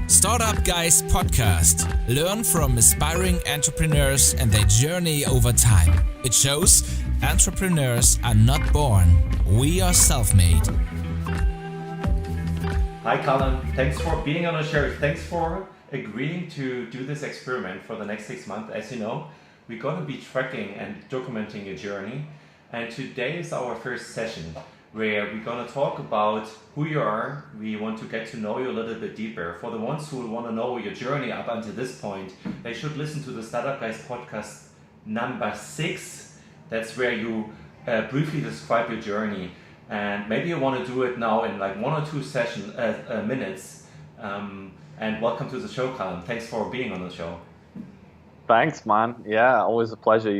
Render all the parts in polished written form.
StartupGeist Podcast. Learn from aspiring entrepreneurs and their journey over time. It shows entrepreneurs are not born. We are self-made. Hi Callum, thanks for being on the show. Thanks for agreeing to do this experiment for the next 6 months. As you know, we're going to be tracking and documenting your journey. And today is our first session where we're going to talk about who you are. We want to get to know you a little bit deeper. For the ones who want to know your journey up until this point, they should listen to the StartupGeist Podcast number 6. That's where you briefly describe your journey. And maybe you want to do it now in like 1 or 2 minutes. And welcome to the show, Callum. Thanks for being on the show. Thanks, man. Yeah, always a pleasure,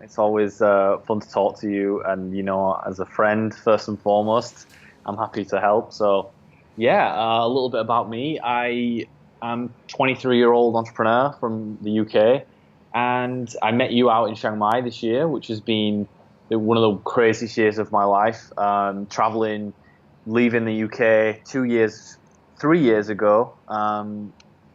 It's always fun to talk to you. And, as a friend, first and foremost, I'm happy to help. So, a little bit about me. I am a 23-year-old entrepreneur from the UK. And I met you out in Chiang Mai this year, which has been one of the craziest years of my life. Traveling, leaving the UK 3 years ago,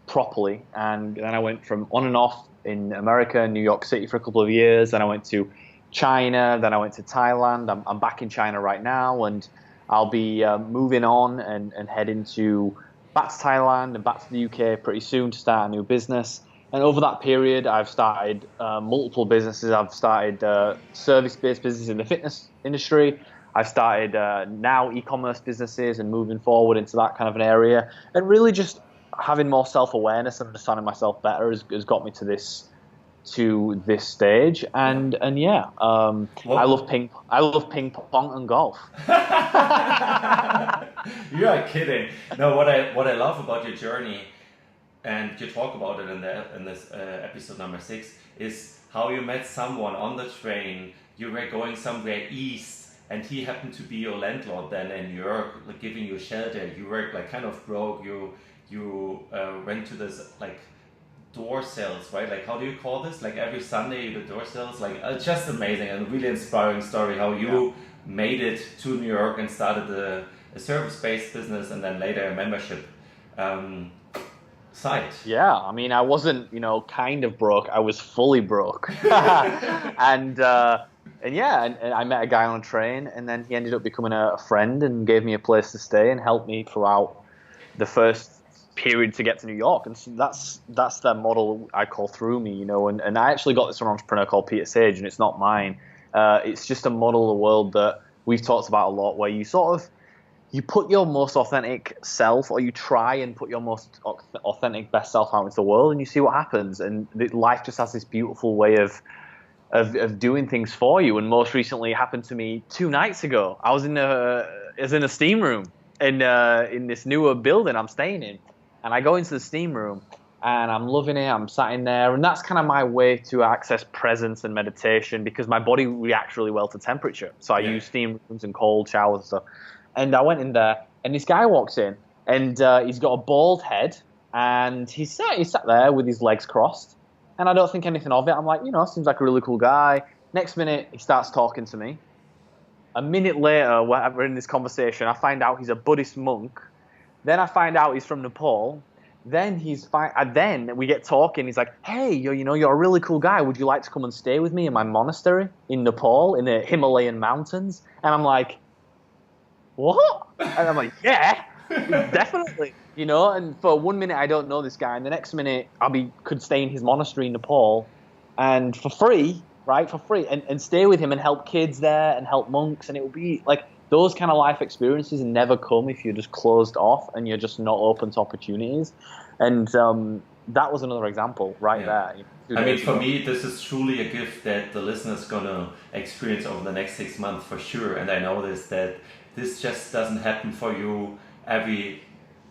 properly. And then I went from on and off in America, New York City for a couple of years. Then I went to China. Then I went to Thailand. I'm back in China right now, and I'll be moving on and heading back to Thailand and back to the UK pretty soon to start a new business. And over that period, I've started multiple businesses. I've started service-based business in the fitness industry. I've started now e-commerce businesses and moving forward into that kind of an area. And really just having more self-awareness and understanding myself better has got me to this stage. And I love ping pong and golf. You are kidding. No, what I love about your journey, and you talk about it in this episode number 6, is how you met someone on the train. You were going somewhere east, and he happened to be your landlord then in New York, like giving you shelter. You were like kind of broke. You went to this like door sales, right? Like, how do you call this? Like every Sunday you do door sales. Like just amazing and really inspiring story how you made it to New York and started a service-based business and then later a membership site. Yeah, I mean, I wasn't, kind of broke. I was fully broke. And I met a guy on a train, and then he ended up becoming a friend and gave me a place to stay and helped me throughout the first period to get to New York. And so that's the model I call through me, and I actually got this from an entrepreneur called Peter Sage, and it's not mine. It's just a model of the world that we've talked about a lot, where you put your most authentic self, or you try and put your most authentic best self out into the world, and you see what happens. And life just has this beautiful way of doing things for you. And most recently it happened to me 2 nights ago. I was in a steam room in this newer building I'm staying in. And I go into the steam room and I'm loving it. I'm sat in there, and that's kind of my way to access presence and meditation, because my body reacts really well to temperature. So I use steam rooms and cold showers and stuff. And I went in there, and this guy walks in, and he's got a bald head, and he sat there with his legs crossed, and I don't think anything of it. I'm like, seems like a really cool guy. Next minute, he starts talking to me. A minute later, we're in this conversation, I find out he's a Buddhist monk. Then I find out he's from Nepal. Then then we get talking. He's like, "Hey, you're a really cool guy. Would you like to come and stay with me in my monastery in Nepal, in the Himalayan mountains?" And I'm like, "What?" And I'm like, "Yeah, definitely." And for 1 minute I don't know this guy, and the next minute could stay in his monastery in Nepal, and for free, and stay with him and help kids there and help monks, and it would be like. Those kind of life experiences never come if you're just closed off and you're just not open to opportunities. And that was another example there. I mean, for me, this is truly a gift that the listener's going to experience over the next 6 months for sure. And I know that this just doesn't happen for you every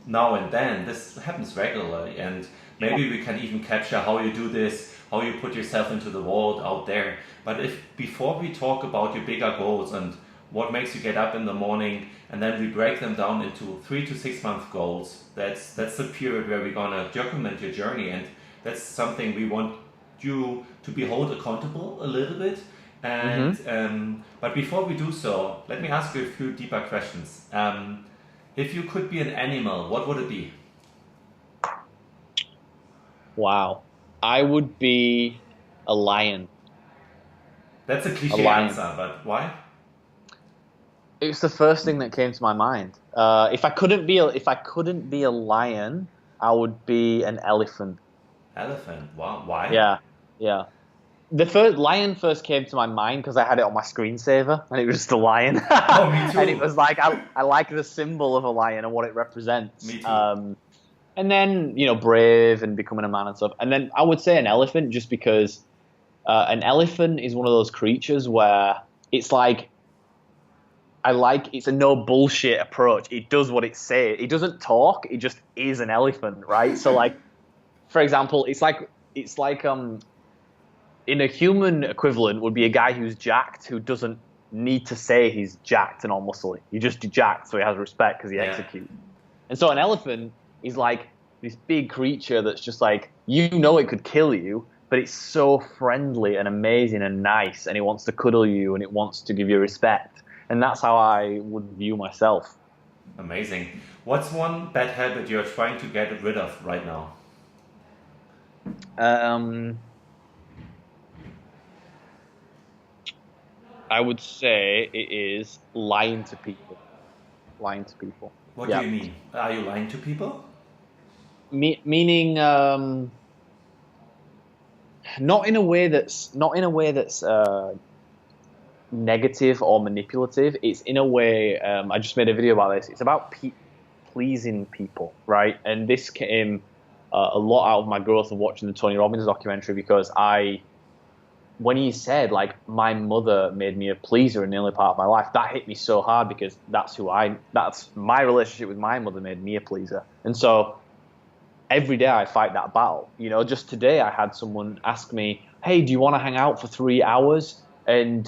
now and then. This happens regularly. And maybe we can even capture how you do this, how you put yourself into the world out there. But before we talk about your bigger goals and what makes you get up in the morning, and then we break them down into 3 to 6 month goals. That's the period where we're gonna document your journey, and that's something we want you to be held accountable a little bit. And but before we do so, let me ask you a few deeper questions. If you could be an animal, what would it be? Wow. I would be a lion. That's a cliche answer, but why? It's the first thing that came to my mind. If I couldn't be a lion, I would be an elephant. Elephant? Wow. Why? Yeah. The first lion first came to my mind because I had it on my screensaver, and it was just a lion. Oh, me too. And it was like I like the symbol of a lion and what it represents. Me too. And then, brave and becoming a man and stuff. And then I would say an elephant just because an elephant is one of those creatures where it's like, it's a no bullshit approach. It does what it says. It doesn't talk. It just is an elephant, right? So like, for example, it's like in a human equivalent would be a guy who's jacked who doesn't need to say he's jacked and all muscly. You just jacked so he has respect because he executes. And so an elephant is like this big creature that's just like, it could kill you, but it's so friendly and amazing and nice, and it wants to cuddle you and it wants to give you respect. And that's how I would view myself. Amazing. What's one bad habit you're trying to get rid of right now? I would say it is lying to people. Lying to people. What do you mean? Are you lying to people? Meaning, not in a way that's negative or manipulative. It's in a way. I just made a video about this. It's about pleasing people, right? And this came a lot out of my growth of watching the Tony Robbins documentary, because when he said, like, my mother made me a pleaser in the early part of my life, that hit me so hard, because that's my relationship with my mother made me a pleaser. And so every day I fight that battle. Just today I had someone ask me, hey, do you want to hang out for 3 hours and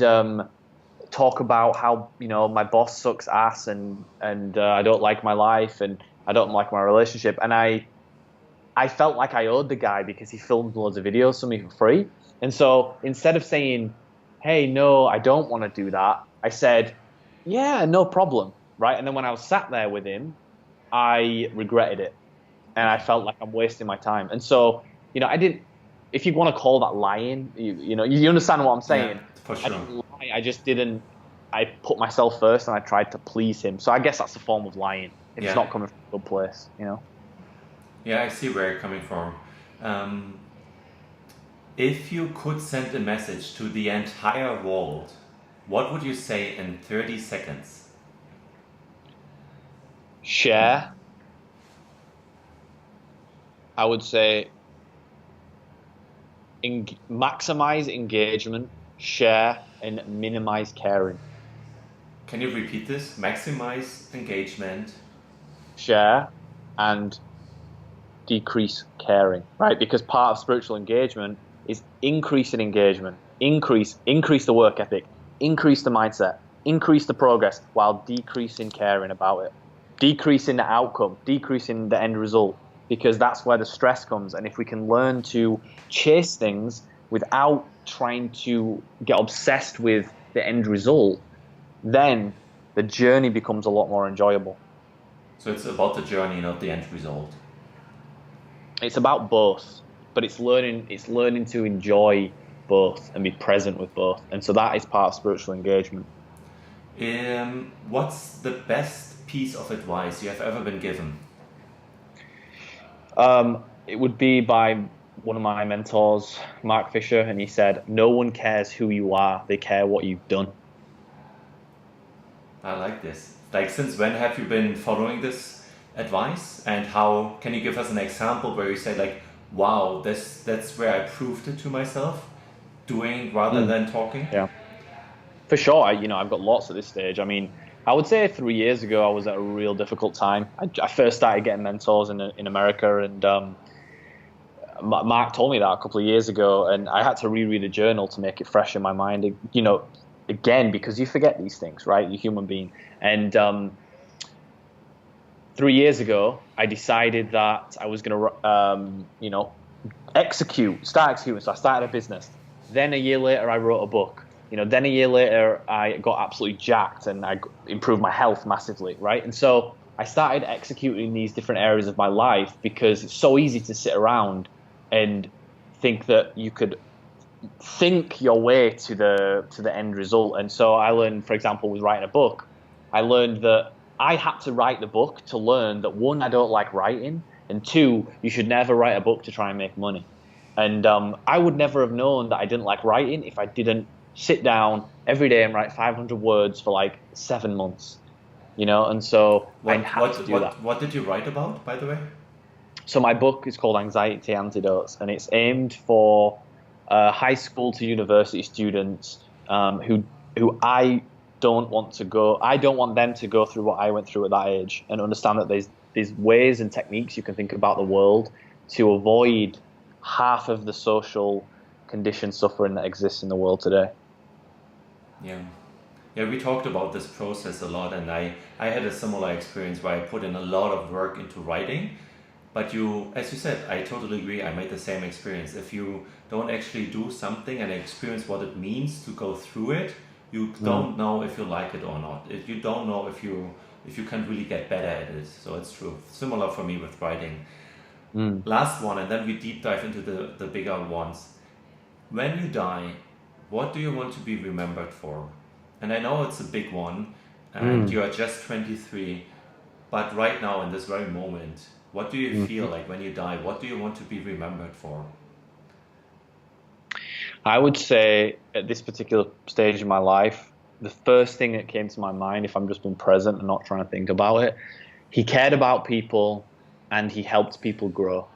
talk about how, my boss sucks ass and I don't like my life and I don't like my relationship. And I felt like I owed the guy because he filmed loads of videos for me for free. And so instead of saying, hey, no, I don't want to do that, I said, yeah, no problem, right? And then when I was sat there with him, I regretted it. And I felt like I'm wasting my time. And so, I didn't, if you want to call that lying, you understand what I'm saying. Yeah, for sure. I didn't lie, I put myself first and I tried to please him. So I guess that's a form of lying. It's not coming from a good place, Yeah, I see where you're coming from. If you could send a message to the entire world, what would you say in 30 seconds? Share. I would say maximize engagement, share, and minimize caring. Can you repeat this? Maximize engagement, share, and decrease caring, right? Because part of spiritual engagement is increase in engagement, increase the work ethic, increase the mindset, increase the progress, while decreasing caring about it, decreasing the outcome, decreasing the end result, because that's where the stress comes. And if we can learn to chase things without trying to get obsessed with the end result, then the journey becomes a lot more enjoyable. So it's about the journey, not the end result. It's about both, but it's learning to enjoy both and be present with both. And so that is part of spiritual engagement. What's the best piece of advice you have ever been given? It would be by one of my mentors, Mark Fisher, and he said, no one cares who you are, they care what you've done. I like this. Like, since when have you been following this advice, and how can you give us an example where you say, like, wow, that's where I proved it to myself, doing rather than talking? Yeah, for sure. I've got lots at this stage. I mean, I would say 3 years ago I was at a real difficult time. I first started getting mentors in America, and Mark told me that a couple of years ago, and I had to reread a journal to make it fresh in my mind. Again, because you forget these things, right? You're a human being. And 3 years ago, I decided that I was going to, start executing. So I started a business. Then a year later, I wrote a book. Then a year later, I got absolutely jacked and I improved my health massively, right? And so I started executing these different areas of my life because it's so easy to sit around and think that you could think your way to the end result. And so I learned, for example, with writing a book, I learned that I had to write the book to learn that, one, I don't like writing, and two, you should never write a book to try and make money. And I would never have known that I didn't like writing if I didn't sit down every day and write 500 words for like 7 months, you know. And so I had to do that. What did you write about, by the way? So my book is called Anxiety Antidotes, and it's aimed for high school to university students who I don't want them to go through what I went through at that age, and understand that there's ways and techniques you can think about the world to avoid half of the social condition suffering that exists in the world today. Yeah, we talked about this process a lot, and I had a similar experience where I put in a lot of work into writing. But as you said, I totally agree. I made the same experience. If you don't actually do something and experience what it means to go through it, you don't know if you like it or not. If you don't know if you can really get better at it. So it's true. Similar for me with writing. Last one, and then we deep dive into the bigger ones. When you die, what do you want to be remembered for? And I know it's a big one, and you are just 23, but right now in this very moment, what do you feel like when you die? What do you want to be remembered for? I would say at this particular stage in my life, the first thing that came to my mind, if I'm just being present and not trying to think about it, he cared about people and he helped people grow.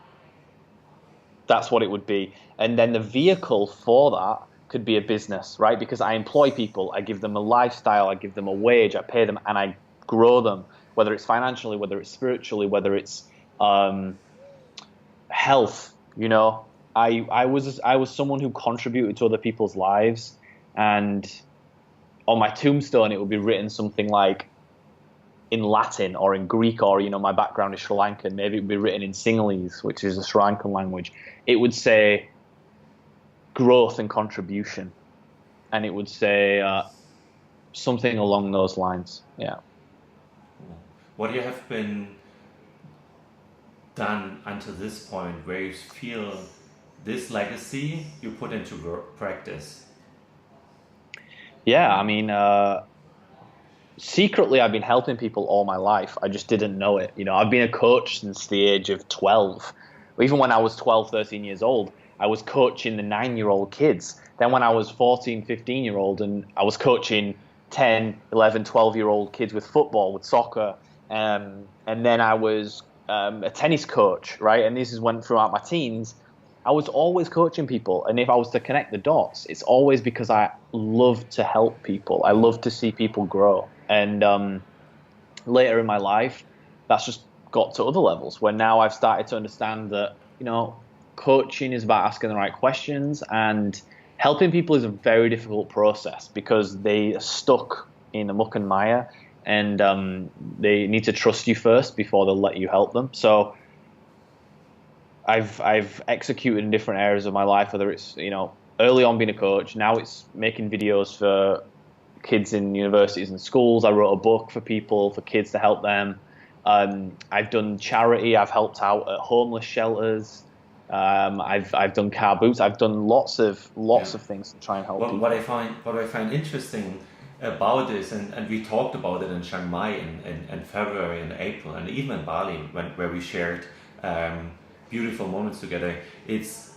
That's what it would be. And then the vehicle for that could be a business, right? Because I employ people, I give them a lifestyle, I give them a wage, I pay them, and I grow them, whether it's financially, whether it's spiritually, whether it's health. You know, I was someone who contributed to other people's lives, and on my tombstone it would be written something like in Latin or in Greek, or, you know, my background is Sri Lankan, maybe it would be written in Sinhalese, which is a Sri Lankan language. It would say growth and contribution, and it would say something along those lines. Yeah. What you have been done until this point where you feel this legacy you put into practice? Yeah, I mean, secretly I've been helping people all my life. I just didn't know it. You know, I've been a coach since the age of 12. Even when I was 12, 13 years old, I was coaching the 9-year-old kids. Then when I was 14, 15-year-old, and I was coaching 10, 11, 12-year-old kids with football, with soccer. And then I was a tennis coach, right? And this is when throughout my teens, I was always coaching people. And if I was to connect the dots, it's always because I love to help people. I love to see people grow. And later in my life, that's just got to other levels, where now I've started to understand that, you know, coaching is about asking the right questions, and helping people is a very difficult process because they are stuck in the muck and mire, and they need to trust you first before they'll let you help them. So I've executed in different areas of my life, whether it's, you know, early on being a coach, now it's making videos for kids in universities and schools. I wrote a book for people, for kids, to help them. I've done charity. I've helped out at homeless shelters. I've done car boots. I've done lots of things to try and help people. What I find interesting about this, and we talked about it in Chiang Mai in February and April, and even in Bali, where we shared beautiful moments together. It's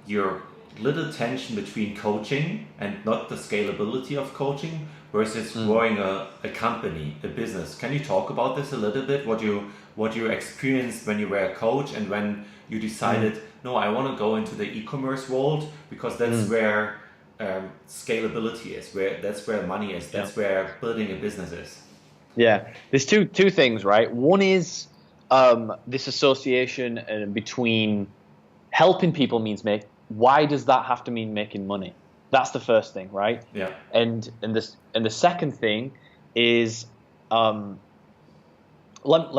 your little tension between coaching and not the scalability of coaching versus growing a company, a business. Can you talk about this a little bit? What you experienced when you were a coach, and when you decided, no, I want to go into the e-commerce world, because that's where scalability is, that's where money is, that's where building a business is. Yeah, there's two things, right? One is this association between helping people means why does that have to mean making money? That's the first thing, right? Yeah. And the second thing is let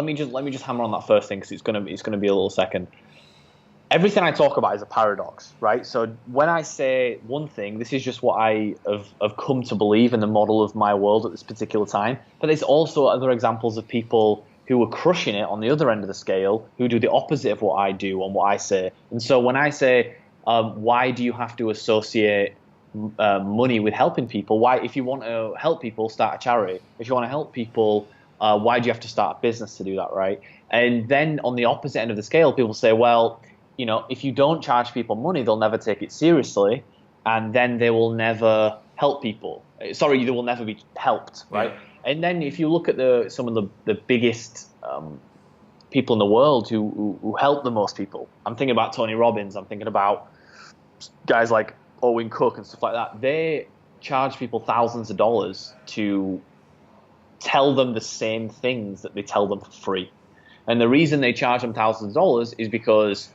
me just hammer on that first thing, because it's gonna be a little second. Everything I talk about is a paradox, right? So when I say one thing, this is just what I have come to believe in the model of my world at this particular time. But there's also other examples of people who are crushing it on the other end of the scale, who do the opposite of what I do and what I say. And so when I say, why do you have to associate money with helping people? Why, if you want to help people, start a charity. If you want to help people, why do you have to start a business to do that, right? And then on the opposite end of the scale, people say, well, you know, if you don't charge people money, they'll never take it seriously, and then they will never help people. Sorry, they will never be helped, right? Yeah. And then if you look at some of the biggest people in the world who help the most people, I'm thinking about Tony Robbins, I'm thinking about guys like Owen Cook and stuff like that. They charge people thousands of dollars to tell them the same things that they tell them for free. And the reason they charge them thousands of dollars is because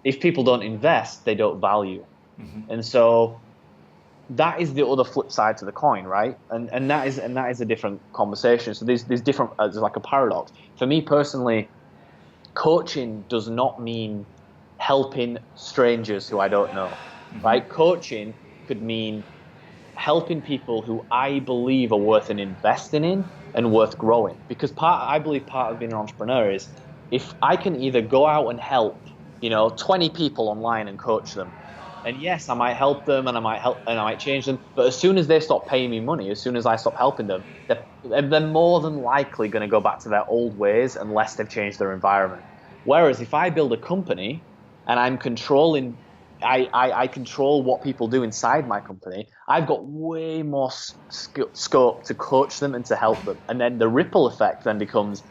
if people don't invest, they don't value. Mm-hmm. And so that is the other flip side to the coin, right? And that is a different conversation. So there's different, there's like a paradox. For me personally, coaching does not mean helping strangers who I don't know, right? Coaching could mean helping people who I believe are worth investing in and worth growing. Because I believe part of being an entrepreneur is if I can either go out and help, 20 people online and coach them, and yes, I might help them and I might change them, but as soon as they stop paying me money, as soon as I stop helping them, they're more than likely going to go back to their old ways unless they've changed their environment. Whereas if I build a company and I'm controlling, I control what people do inside my company, I've got way more scope to coach them and to help them. And then the ripple effect then becomes,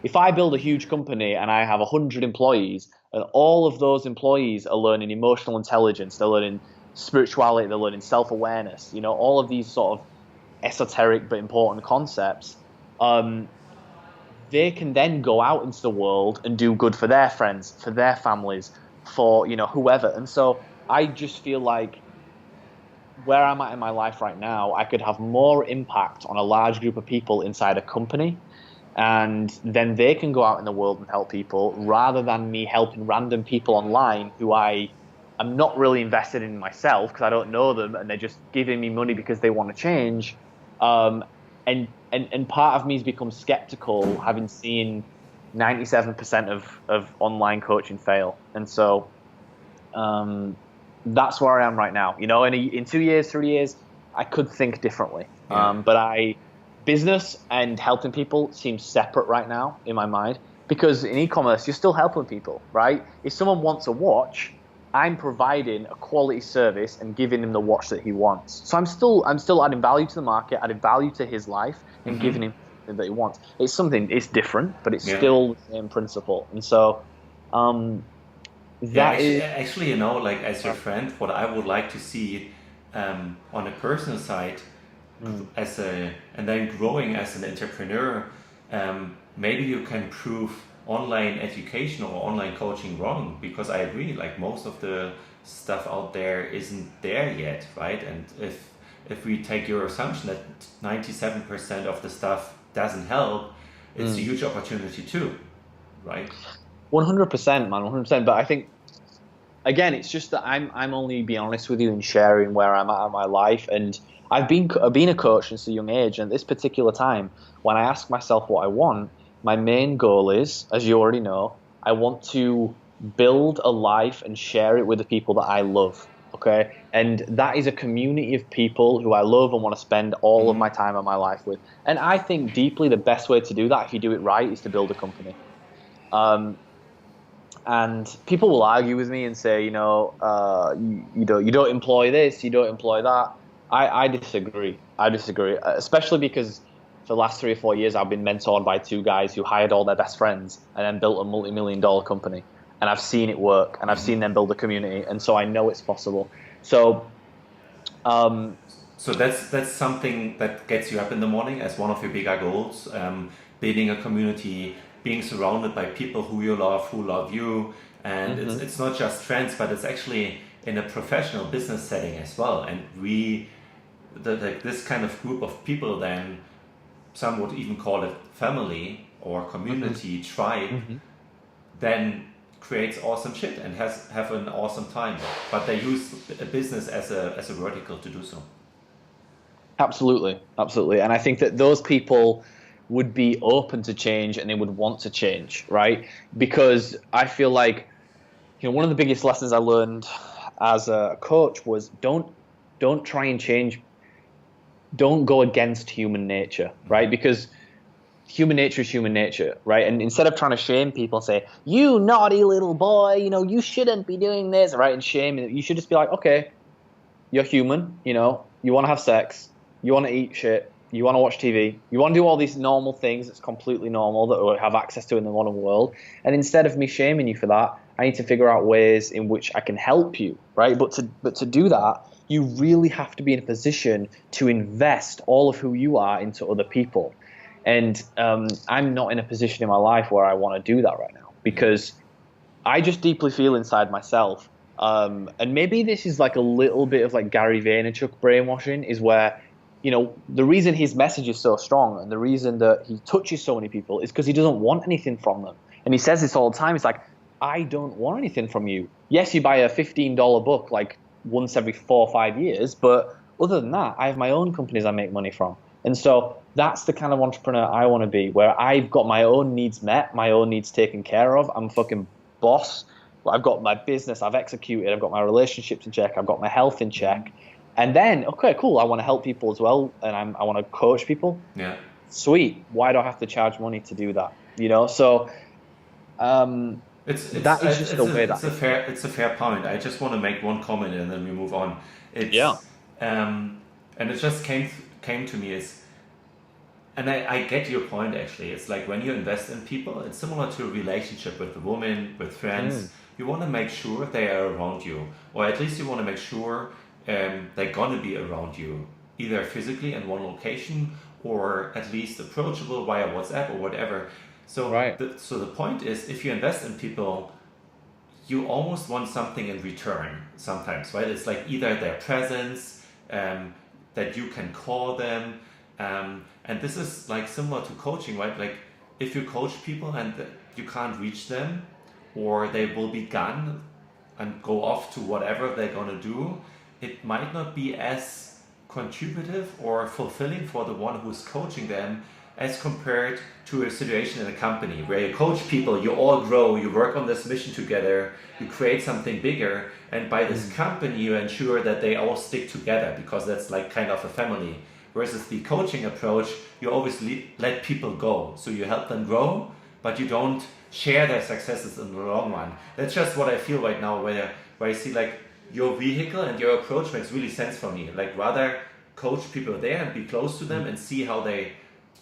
if I build a huge company and I have 100 employees, and all of those employees are learning emotional intelligence, they're learning spirituality, they're learning self-awareness, all of these sort of esoteric but important concepts, they can then go out into the world and do good for their friends, for their families, for whoever. And so I just feel like where I'm at in my life right now, I could have more impact on a large group of people inside a company, and then they can go out in the world and help people, rather than me helping random people online who I'm not really invested in myself because I don't know them and they're just giving me money because they want to change. And part of me has become skeptical having seen 97% of online coaching fail. And so that's where I am right now. In 2 years, 3 years, I could think differently. Yeah. But business and helping people seems separate right now in my mind, because in e-commerce, you're still helping people, right? If someone wants a watch, I'm providing a quality service and giving him the watch that he wants. So I'm still adding value to the market, adding value to his life, and giving him something that he wants. It's different, but it's still the same principle. And so actually, like as your friend, what I would like to see on a personal side, and then growing as an entrepreneur, maybe you can prove online education or online coaching wrong, because I agree, like most of the stuff out there isn't there yet, right? And if we take your assumption that 97% of the stuff doesn't help, it's a huge opportunity too, right? 100%, man, 100%. But I think, again, it's just that I'm only being honest with you and sharing where I'm at in my life. And I've been a coach since a young age, and at this particular time, when I ask myself what I want, my main goal is, as you already know, I want to build a life and share it with the people that I love, okay? And that is a community of people who I love and want to spend all of my time of my life with. And I think deeply the best way to do that, if you do it right, is to build a company. And people will argue with me and say, you don't employ this, you don't employ that. I disagree. Especially because for the last 3 or 4 years, I've been mentored by two guys who hired all their best friends and then built a multi-million-dollar company. And I've seen it work, and I've seen them build a community, and so I know it's possible. So that's something that gets you up in the morning as one of your bigger goals, building a community, being surrounded by people who you love, who love you. And it's not just friends, but it's actually in a professional business setting as well. And this kind of group of people, then some would even call it family or community, tribe, then creates awesome shit and have an awesome time. But they use a business as a vertical to do so. Absolutely. And I think that those people would be open to change and they would want to change, right? Because I feel like, one of the biggest lessons I learned as a coach was don't try and change. Don't go against human nature, right? Because human nature is human nature, right? And instead of trying to shame people and say, you naughty little boy, you shouldn't be doing this, right? And shame, you should just be like, okay, you're human, you want to have sex, you want to eat shit, you want to watch TV, you want to do all these normal things that's completely normal that we have access to in the modern world. And instead of me shaming you for that, I need to figure out ways in which I can help you, right? But to do that, you really have to be in a position to invest all of who you are into other people. And I'm not in a position in my life where I want to do that right now, because I just deeply feel inside myself. And maybe this is like a little bit of like Gary Vaynerchuk brainwashing, is where, the reason his message is so strong and the reason that he touches so many people is because he doesn't want anything from them. And he says this all the time. It's like, I don't want anything from you. Yes, you buy a $15 book like once every 4 or 5 years, but other than that, I have my own companies I make money from. And so that's the kind of entrepreneur I want to be, where I've got my own needs met, my own needs taken care of. I'm a fucking boss. I've got my business, I've executed, I've got my relationships in check, I've got my health in check. And then, okay, cool, I want to help people as well, and I want to coach people. Yeah. Sweet. Why do I have to charge money to do that? So it's a fair point. I just want to make one comment and then we move on. And it just came to me is, and I get your point actually. It's like when you invest in people, it's similar to a relationship with a woman, with friends. You want to make sure they are around you, or at least you want to make sure they're gonna be around you, either physically in one location or at least approachable via WhatsApp or whatever. So the point is, if you invest in people, you almost want something in return sometimes, right? It's like either their presence, that you can call them, and this is like similar to coaching, right? Like if you coach people and you can't reach them, or they will be gone and go off to whatever they're gonna do, it might not be as contributive or fulfilling for the one who's coaching them as compared to a situation in a company where you coach people, you all grow, you work on this mission together, you create something bigger, and by this company you ensure that they all stick together, because that's like kind of a family. Versus the coaching approach, you always let people go. So you help them grow, but you don't share their successes in the long run. That's just what I feel right now, where I see like your vehicle and your approach makes really sense for me. Like rather coach people there and be close to them and see how they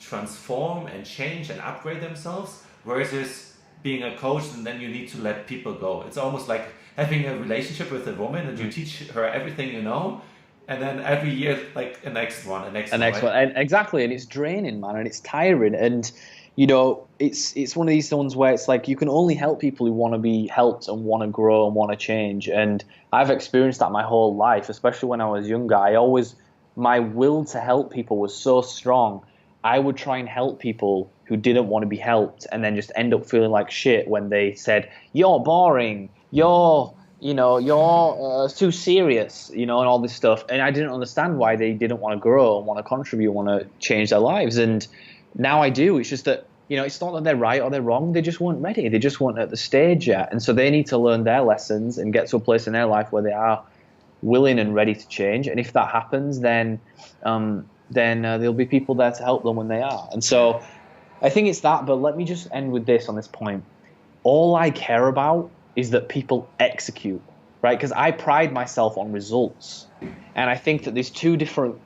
transform and change and upgrade themselves, versus being a coach and then you need to let people go. It's almost like having a relationship with a woman and you teach her everything you know, and then every year like a next one. And exactly, and it's draining, man, and it's tiring, and it's one of these ones where it's like you can only help people who want to be helped and want to grow and want to change. And I've experienced that my whole life, especially when I was younger. My will to help people was so strong. I would try and help people who didn't want to be helped, and then just end up feeling like shit when they said, "You're boring, you're too serious," and all this stuff. And I didn't understand why they didn't want to grow and want to contribute, want to change their lives. And now I do. It's just that, it's not that they're right or they're wrong. They just weren't ready. They just weren't at the stage yet. And so they need to learn their lessons and get to a place in their life where they are willing and ready to change. And if that happens, then there'll be people there to help them when they are. And so I think it's that. But let me just end with this on this point. All I care about is that people execute, right? Because I pride myself on results. And I think that there's two different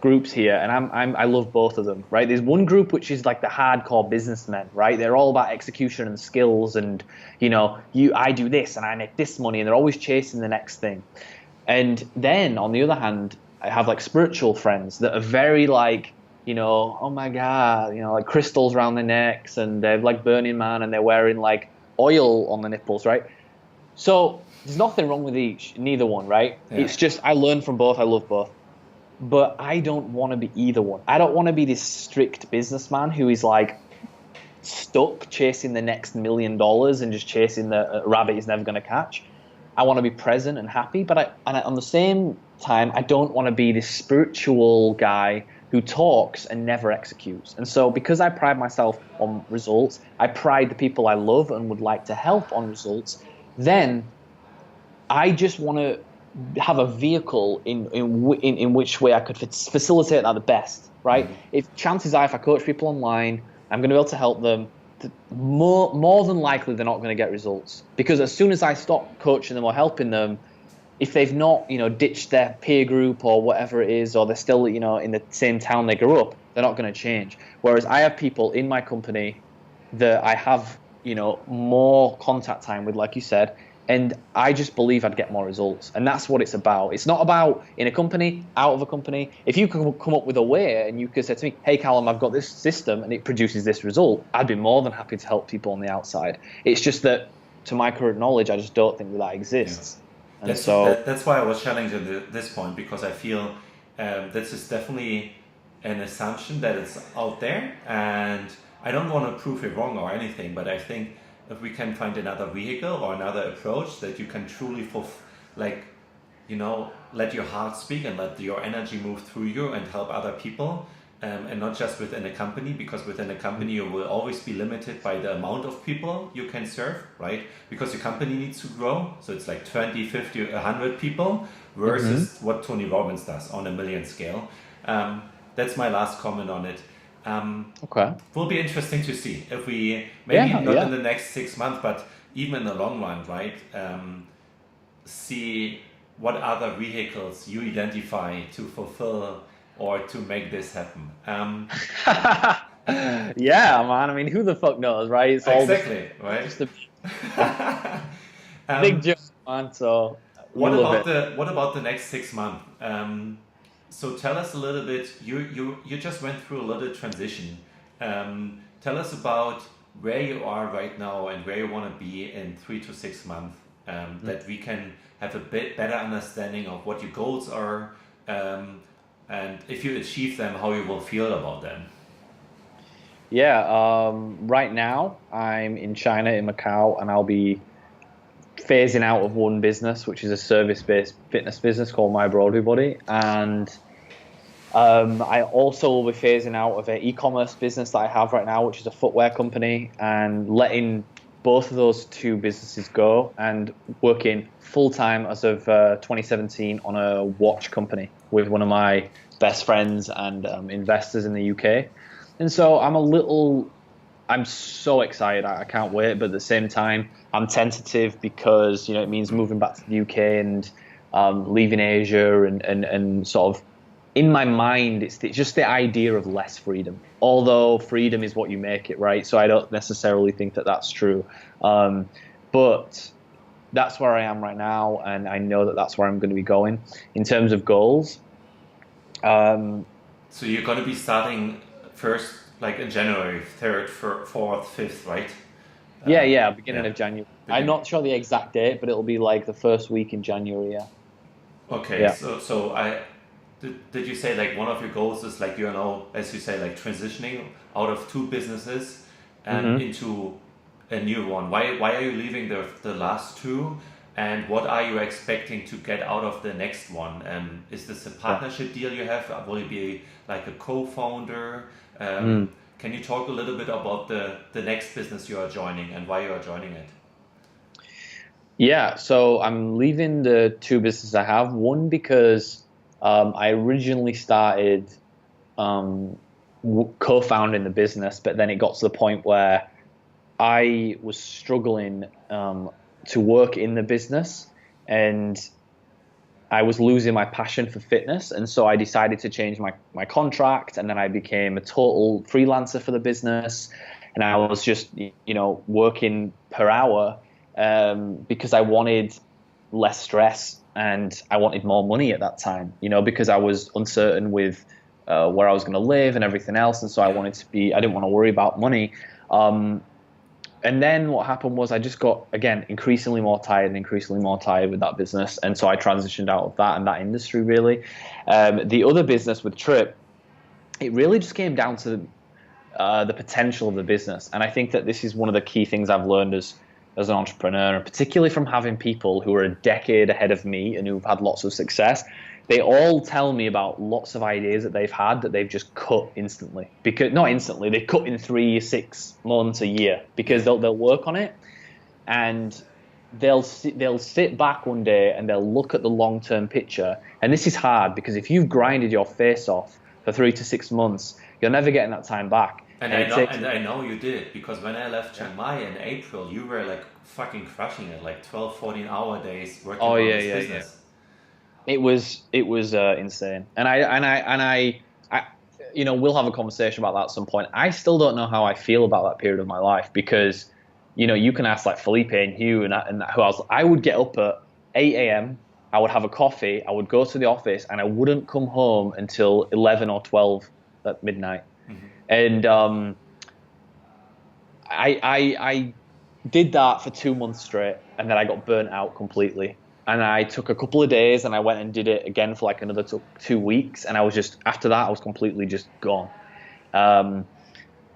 groups here, and I love both of them, right? There's one group which is like the hardcore businessmen, right? They're all about execution and skills, and I do this and I make this money, and they're always chasing the next thing. And then on the other hand, I have like spiritual friends that are very like, oh my God, like crystals around their necks, and they're like Burning Man, and they're wearing like oil on the nipples, right? So there's nothing wrong with neither one, right? Yeah. It's just I learn from both. I love both. But I don't want to be either one. I don't want to be this strict businessman who is like stuck chasing the next $1 million and just chasing the rabbit he's never going to catch. I want to be present and happy, but on the same time, I don't want to be this spiritual guy who talks and never executes. And so because I pride myself on results, I pride the people I love and would like to help on results, then I just want to have a vehicle in which way I could facilitate that the best, right? Mm-hmm. If chances are, if I coach people online, I'm going to be able to help them. More than likely, they're not going to get results, because as soon as I stop coaching them or helping them, if they've not, ditched their peer group or whatever it is, or they're still, in the same town they grew up, they're not going to change. Whereas I have people in my company that I have, more contact time with, like you said, and I just believe I'd get more results. And that's what it's about. It's not about in a company, out of a company. If you could come up with a way and you could say to me, hey, Callum, I've got this system and it produces this result, I'd be more than happy to help people on the outside. It's just that, to my current knowledge, I just don't think that exists. Yeah. And that's why I was challenging this point, because I feel this is definitely an assumption that it's out there. And I don't want to prove it wrong or anything, but I think if we can find another vehicle or another approach that you can truly let your heart speak and let your energy move through you and help other people, and not just within a company, because within a company you will always be limited by the amount of people you can serve, right? Because your company needs to grow. So it's like 20, 50, 100 people versus what Tony Robbins does on a million scale. That's my last comment on it. Okay. Will be interesting to see if we not in the next 6 months, but even in the long run, right? See what other vehicles you identify to fulfill or to make this happen. Yeah, man. I mean, who the fuck knows, right? It's all exactly right. Just a big joke, man. So what about the next 6 months? So tell us a little bit, you just went through a little transition. Tell us about where you are right now and where you want to be in 3 to 6 months, that we can have a bit better understanding of what your goals are, and if you achieve them, how you will feel about them. Yeah, right now I'm in China, in Macau, and I'll be phasing out of one business, which is a service-based fitness business called My Broadway Buddy, and I also will be phasing out of an e-commerce business that I have right now, which is a footwear company, and letting both of those two businesses go and working full-time as of 2017 on a watch company with one of my best friends and investors in the UK. And so I'm so excited. I can't wait. But at the same time, I'm tentative because, it means moving back to the UK and leaving Asia and sort of, in my mind, it's just the idea of less freedom. Although freedom is what you make it, right? So I don't necessarily think that that's true. But that's where I am right now, and I know that that's where I'm going to be going. In terms of goals. So you're going to be starting first, like in January, 3rd, 4th, 5th, right? Beginning of January. I'm not sure the exact date, but it'll be like the first week in January, yeah. Okay, yeah. So did you say like one of your goals is like, as you say, like transitioning out of two businesses and into a new one? Why are you leaving the last two? And what are you expecting to get out of the next one? Is this a partnership deal you have? Will you be like a co-founder? Can you talk a little bit about the next business you are joining and why you are joining it? Yeah, so I'm leaving the two businesses I have. One, because I originally started co-founding the business, but then it got to the point where I was struggling to work in the business, and I was losing my passion for fitness. And so I decided to change my contract, and then I became a total freelancer for the business. And I was just, working per hour because I wanted less stress and I wanted more money at that time, because I was uncertain with where I was going to live and everything else. And so I didn't want to worry about money. And then what happened was I just got, again, increasingly more tired with that business. And so I transitioned out of that and that industry, really. The other business with Trip, it really just came down to the potential of the business. And I think that this is one of the key things I've learned as an entrepreneur, and particularly from having people who are a decade ahead of me and who've had lots of success. they all tell me about lots of ideas that they've had that they've just cut instantly. Because not instantly, they cut in 3, 6 months, a year, because they'll work on it, and they'll sit back one day and they'll look at the long-term picture. And this is hard, because if you've grinded your face off for 3 to 6 months, you're never getting that time back. And I know you did, because when I left Chiang Mai in April, you were like fucking crushing it, like 12, 14-hour days working on this business. It was insane, and I we'll have a conversation about that at some point. I still don't know how I feel about that period of my life, because you can ask like Felipe and Hugh and who else. I would get up at 8 a.m. I would have a coffee. I would go to the office, and I wouldn't come home until 11 or 12 at midnight. And I did that for 2 months straight, and then I got burnt out completely. And I took a couple of days, and I went and did it again for like another 2 weeks. And I was just, after that, I was completely just gone.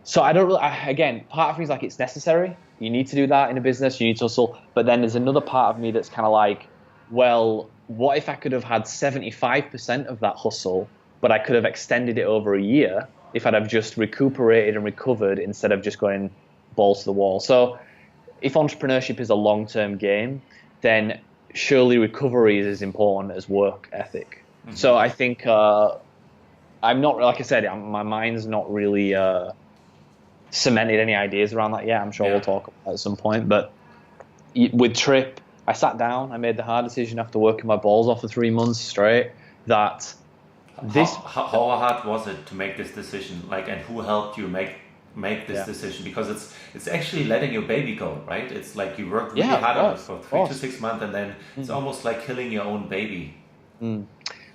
So I don't really, again, part of me is like, it's necessary. You need to do that in a business. You need to hustle. But then there's another part of me that's kind of like, well, what if I could have had 75% of that hustle, but I could have extended it over a year if I'd have just recuperated and recovered instead of just going balls to the wall. So if entrepreneurship is a long-term game, then surely recovery is as important as work ethic. So I think I'm not, like I said, my mind's not really cemented any ideas around that yet. I'm sure we'll talk about it at some point. But with Trip, I sat down, I made the hard decision after working my balls off for 3 months straight that How hard was it to make this decision? Like, and who helped you make this decision? Because it's actually letting your baby go, right? It's like you worked really hard on it for 3 to 6 months, and then it's almost like killing your own baby.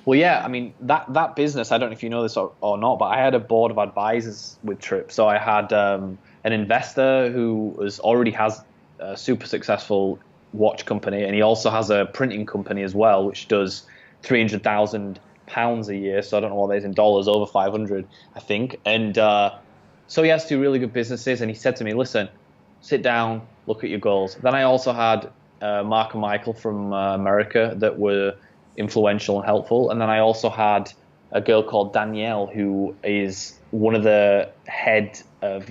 Well, yeah, I mean, that business, I don't know if you know this or not, but I had a board of advisors with Trip. So I had an investor who already has a super successful watch company, and he also has a printing company as well, which does £300,000 a year. So I don't know what that is in dollars, over 500, I think. And so he has 2 really good businesses, and he said to me, listen, sit down, look at your goals. Then I also had Mark and Michael from America that were influential and helpful. And then I also had a girl called Danielle, who is one of the head of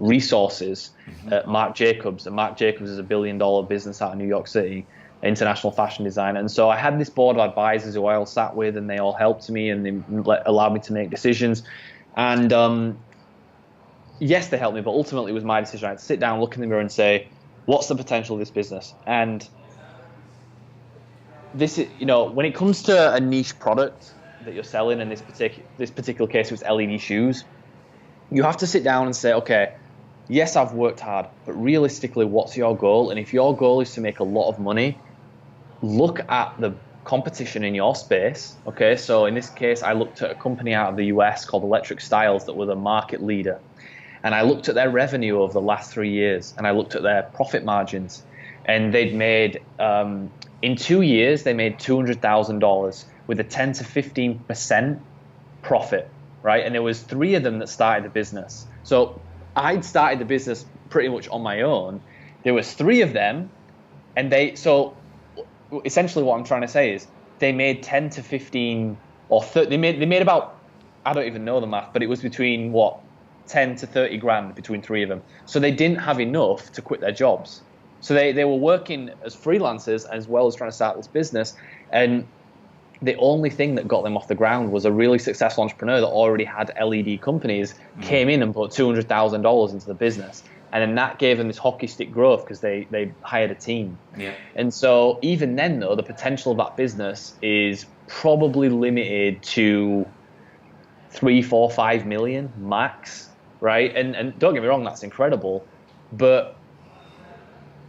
resources at Marc Jacobs. And Marc Jacobs is $1 billion business out of New York City, international fashion designer. And so I had this board of advisors who I all sat with, and they all helped me, and they allowed me to make decisions. And yes, they helped me, but ultimately it was my decision. I had to sit down, look in the mirror and say, what's the potential of this business? And this is, when it comes to a niche product that you're selling, in this particular case, it was LED shoes, you have to sit down and say, okay, yes, I've worked hard, but realistically, what's your goal? And if your goal is to make a lot of money, look at the competition in your space. Okay, so in this case, I looked at a company out of the US called Electric Styles that were the market leader. And I looked at their revenue over the last 3 years, and I looked at their profit margins. And they'd made, in 2 years, they made $200,000 with a 10 to 15% profit, right? And there was 3 of them that started the business. So I'd started the business pretty much on my own. There was 3 of them, and so essentially what I'm trying to say is they made 10 to 15 or 30, they made about, I don't even know the math, but it was between 10 to 30 grand between 3 of them. So they didn't have enough to quit their jobs. So they were working as freelancers as well as trying to start this business. And the only thing that got them off the ground was a really successful entrepreneur that already had LED companies, came in and put $200,000 into the business. And then that gave them this hockey stick growth because they hired a team. Yeah. And so even then, though, the potential of that business is probably limited to 3, 4, 5 million max, right? And don't get me wrong, that's incredible. But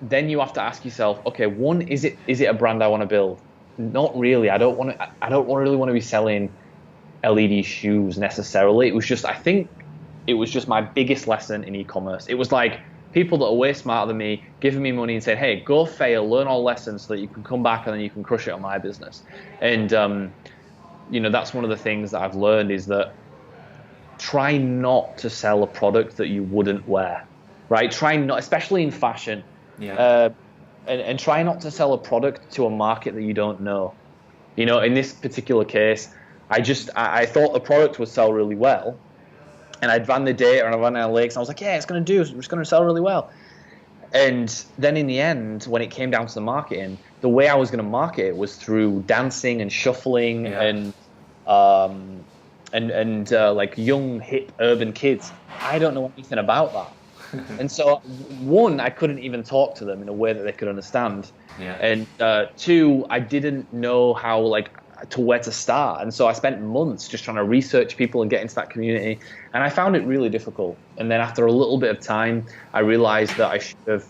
then you have to ask yourself, okay, one, is it a brand I want to build? Not really. I don't really want to be selling LED shoes necessarily. I think it was just my biggest lesson in e-commerce. It was like people that are way smarter than me giving me money and saying, hey, go fail, learn all lessons so that you can come back and then you can crush it on my business. And, that's one of the things that I've learned is that try not to sell a product that you wouldn't wear, right? Try not, especially in fashion. Yeah. And try not to sell a product to a market that you don't know, In this particular case, I thought the product would sell really well, and I'd ran the data and I ran analytics, and I was like, yeah, it's going to sell really well. And then in the end, when it came down to the marketing, the way I was going to market it was through dancing and shuffling and like young, hip, urban kids. I don't know anything about that. And so, one, I couldn't even talk to them in a way that they could understand. Yeah. And two, I didn't know how, to where to start. And so I spent months just trying to research people and get into that community. And I found it really difficult. And then after a little bit of time, I realized that I should have,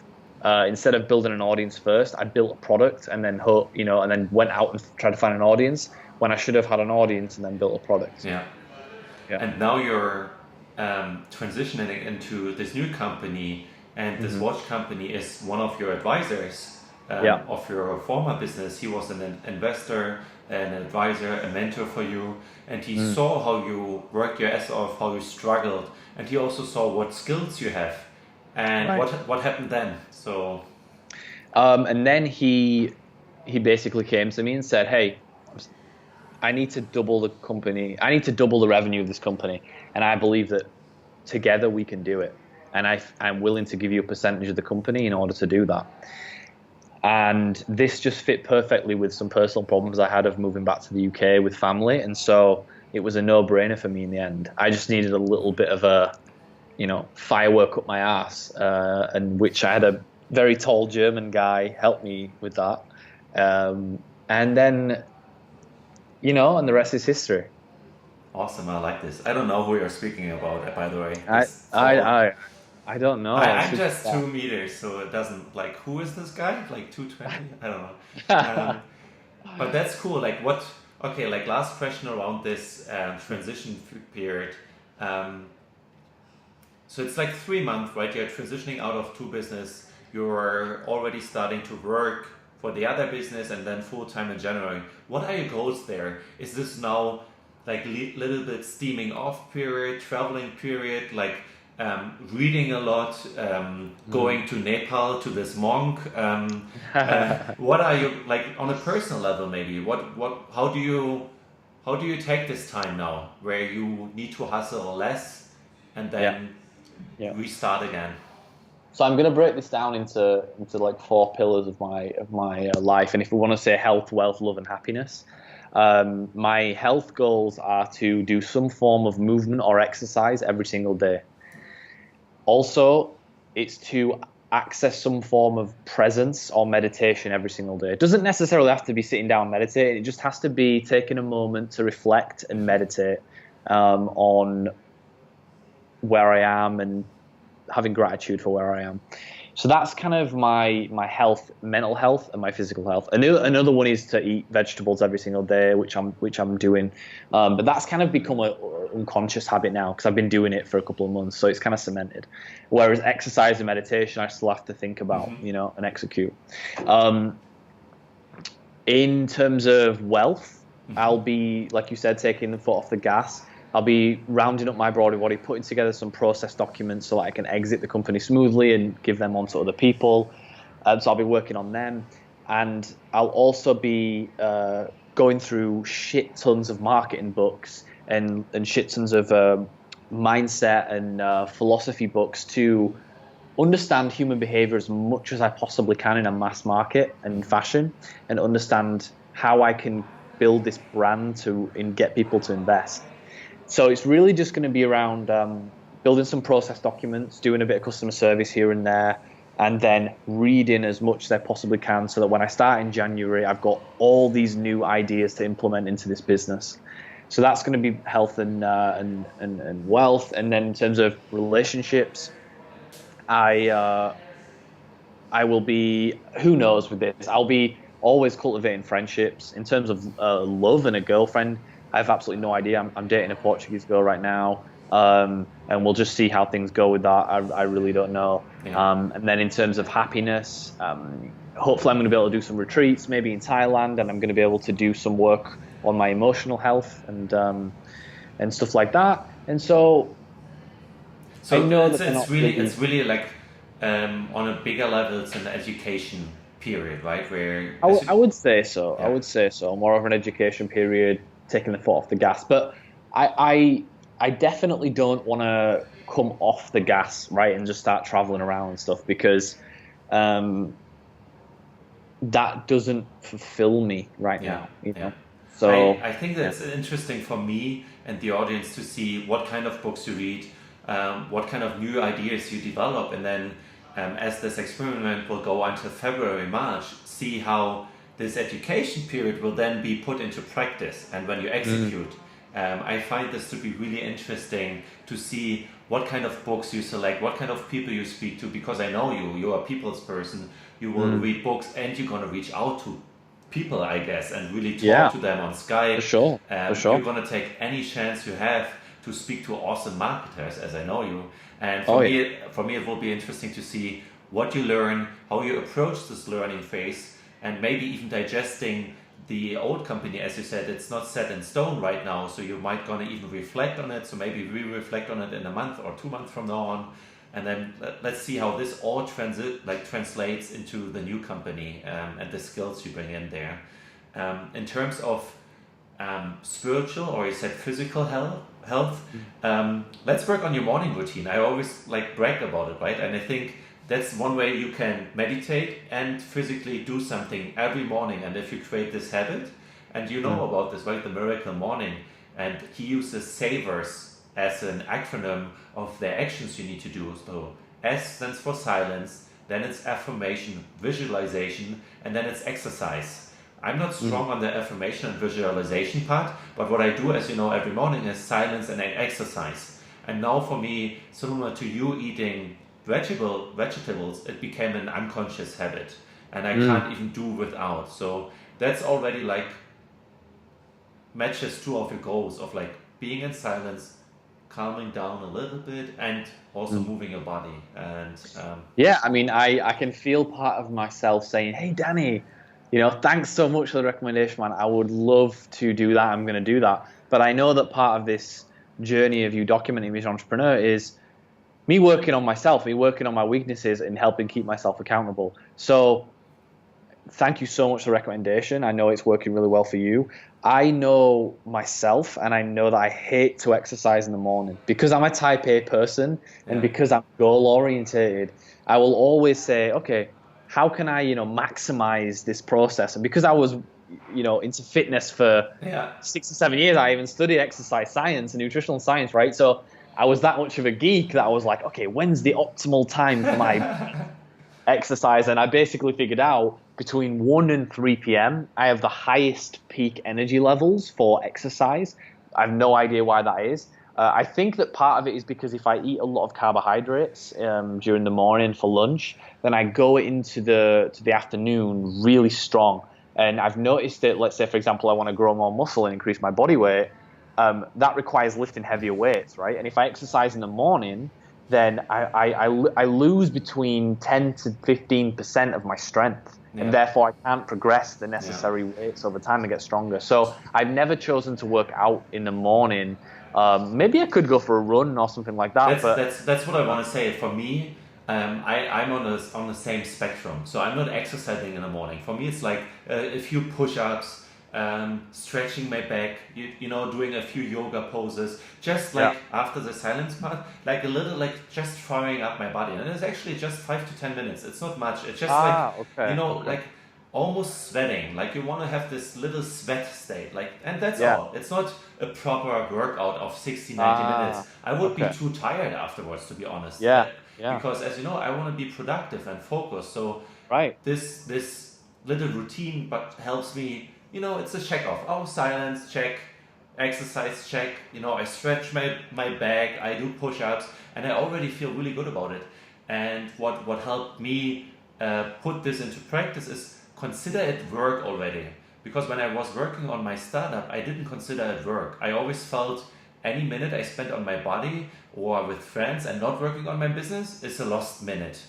instead of building an audience first, I built a product and then, and then went out and tried to find an audience when I should have had an audience and then built a product. Yeah. And now you're transitioning into this new company, and this watch company is one of your advisors of your former business. He was an investor, an advisor, a mentor for you, and he saw how you worked your ass off, how you struggled, and he also saw what skills you have. And what happened then? So, and then he basically came to me and said, "Hey, I need to double the company. I need to double the revenue of this company, and I believe that together we can do it. And I'm willing to give you a percentage of the company in order to do that." And this just fit perfectly with some personal problems I had of moving back to the UK with family, and so it was a no-brainer for me in the end. I just needed a little bit of a, firework up my ass, and which I had a very tall German guy help me with that, and then, and the rest is history. Awesome, I like this. I don't know who you're speaking about, by the way. I don't know. I'm just 2 meters, so it doesn't, who is this guy? 220? I don't know. But that's cool. Last question around this transition period. So it's 3 months, right? You're transitioning out of 2 business. You're already starting to work for the other business and then full-time in January. What are your goals there? Is this now little bit steaming off period, traveling period, reading a lot, going to Nepal to this monk? What are you on a personal level? Maybe how do you take this time now, where you need to hustle less and then restart again? So I'm going to break this down into 4 pillars of my life, and if we want to say health, wealth, love, and happiness. My health goals are to do some form of movement or exercise every single day. Also, it's to access some form of presence or meditation every single day. It doesn't necessarily have to be sitting down and meditating. It just has to be taking a moment to reflect and meditate on where I am and having gratitude for where I am. So that's kind of my health, mental health, and my physical health. Another one is to eat vegetables every single day, which I'm doing. But that's kind of become an unconscious habit now because I've been doing it for a couple of months, so it's kind of cemented. Whereas exercise and meditation, I still have to think about, and execute. In terms of wealth, I'll be, like you said, taking the foot off the gas. I'll be rounding up my broader body, putting together some process documents so that I can exit the company smoothly and give them on to other people. So I'll be working on them. And I'll also be going through shit tons of marketing books and shit tons of mindset and philosophy books to understand human behavior as much as I possibly can in a mass market and fashion, and understand how I can build this brand and get people to invest. So it's really just going to be around building some process documents, doing a bit of customer service here and there, and then reading as much as I possibly can so that when I start in January, I've got all these new ideas to implement into this business. So that's going to be health and wealth. And then in terms of relationships, I will be, who knows with this, I'll be always cultivating friendships. In terms of love and a girlfriend, I have absolutely no idea. I'm dating a Portuguese girl right now, and we'll just see how things go with that. I really don't know. Yeah. And then in terms of happiness, hopefully I'm going to be able to do some retreats, maybe in Thailand, and I'm going to be able to do some work on my emotional health and stuff like that. And so I know it's really on a bigger level. It's an education period, right? Where I would say so. Yeah. I would say so. More of an education period, taking the foot off the gas. But I definitely don't want to come off the gas, right, and just start traveling around and stuff, because that doesn't fulfill me right now, you know. So I think that's interesting for me and the audience to see what kind of books you read, what kind of new ideas you develop, and then as this experiment will go until February, March, see how this education period will then be put into practice. And when you execute, I find this to be really interesting to see what kind of books you select, what kind of people you speak to, because I know you're a people's person. You will read books and you're going to reach out to people, I guess, and really talk to them on Skype. For sure. You're going to take any chance you have to speak to awesome marketers, as I know you. And for me, it will be interesting to see what you learn, how you approach this learning phase, and maybe even digesting the old company. As you said, it's not set in stone right now, so you might going to even reflect on it. So maybe we reflect on it in a month or 2 months from now on. And then let's see how this all translates into the new company and the skills you bring in there. In terms of spiritual, or you said physical health, let's work on your morning routine. I always brag about it, right? And I think that's one way you can meditate and physically do something every morning. And if you create this habit, and you know about this, right? The miracle morning, and he uses SAVERS as an acronym of the actions you need to do. So S stands for silence, then it's affirmation, visualization, and then it's exercise. I'm not strong on the affirmation and visualization part, but what I do, as you know, every morning is silence and exercise. And now for me, similar to you eating vegetables, it became an unconscious habit, and I can't even do without. So that's already matches two of your goals of being in silence, calming down a little bit, and also moving your body. And I mean, I can feel part of myself saying, hey Danny, thanks so much for the recommendation, man. I would love to do that. I'm going to do that. But I know that part of this journey of you documenting me as an entrepreneur is me working on myself, me working on my weaknesses, and helping keep myself accountable. So thank you so much for the recommendation. I know it's working really well for you. I know myself, and I know that I hate to exercise in the morning because I'm a type A person, and because I'm goal orientated. I will always say, okay, how can I, maximize this process? And because I was, into fitness for 6 or 7 years, I even studied exercise science and nutritional science, right? So I was that much of a geek that I was like, okay, when's the optimal time for my exercise? And I basically figured out between 1 and 3 p.m., I have the highest peak energy levels for exercise. I have no idea why that is. I think that part of it is because if I eat a lot of carbohydrates during the morning for lunch, then I go into the afternoon really strong. And I've noticed that, let's say, for example, I want to grow more muscle and increase my body weight, that requires lifting heavier weights, right? And if I exercise in the morning, then I lose between 10 to 15% of my strength. And therefore, I can't progress the necessary weights over time and get stronger. So I've never chosen to work out in the morning. Maybe I could go for a run or something like that. That's what I want to say. For me, I'm on the same spectrum. So I'm not exercising in the morning. For me, it's a few push-ups, stretching my back, doing a few yoga poses, just after the silence part, a little just firing up my body. And it's actually just 5 to 10 minutes. It's not much. It's just almost sweating. You want to have this little sweat state. And that's all. It's not a proper workout of 60, 90 minutes. I would be too tired afterwards, to be honest. Because as you know, I want to be productive and focused. So this little routine but helps me. It's a check off. Oh, silence, check. Exercise, check. I stretch my back. I do push-ups, and I already feel really good about it. And what helped me put this into practice is consider it work already. Because when I was working on my startup, I didn't consider it work. I always felt any minute I spent on my body or with friends and not working on my business is a lost minute.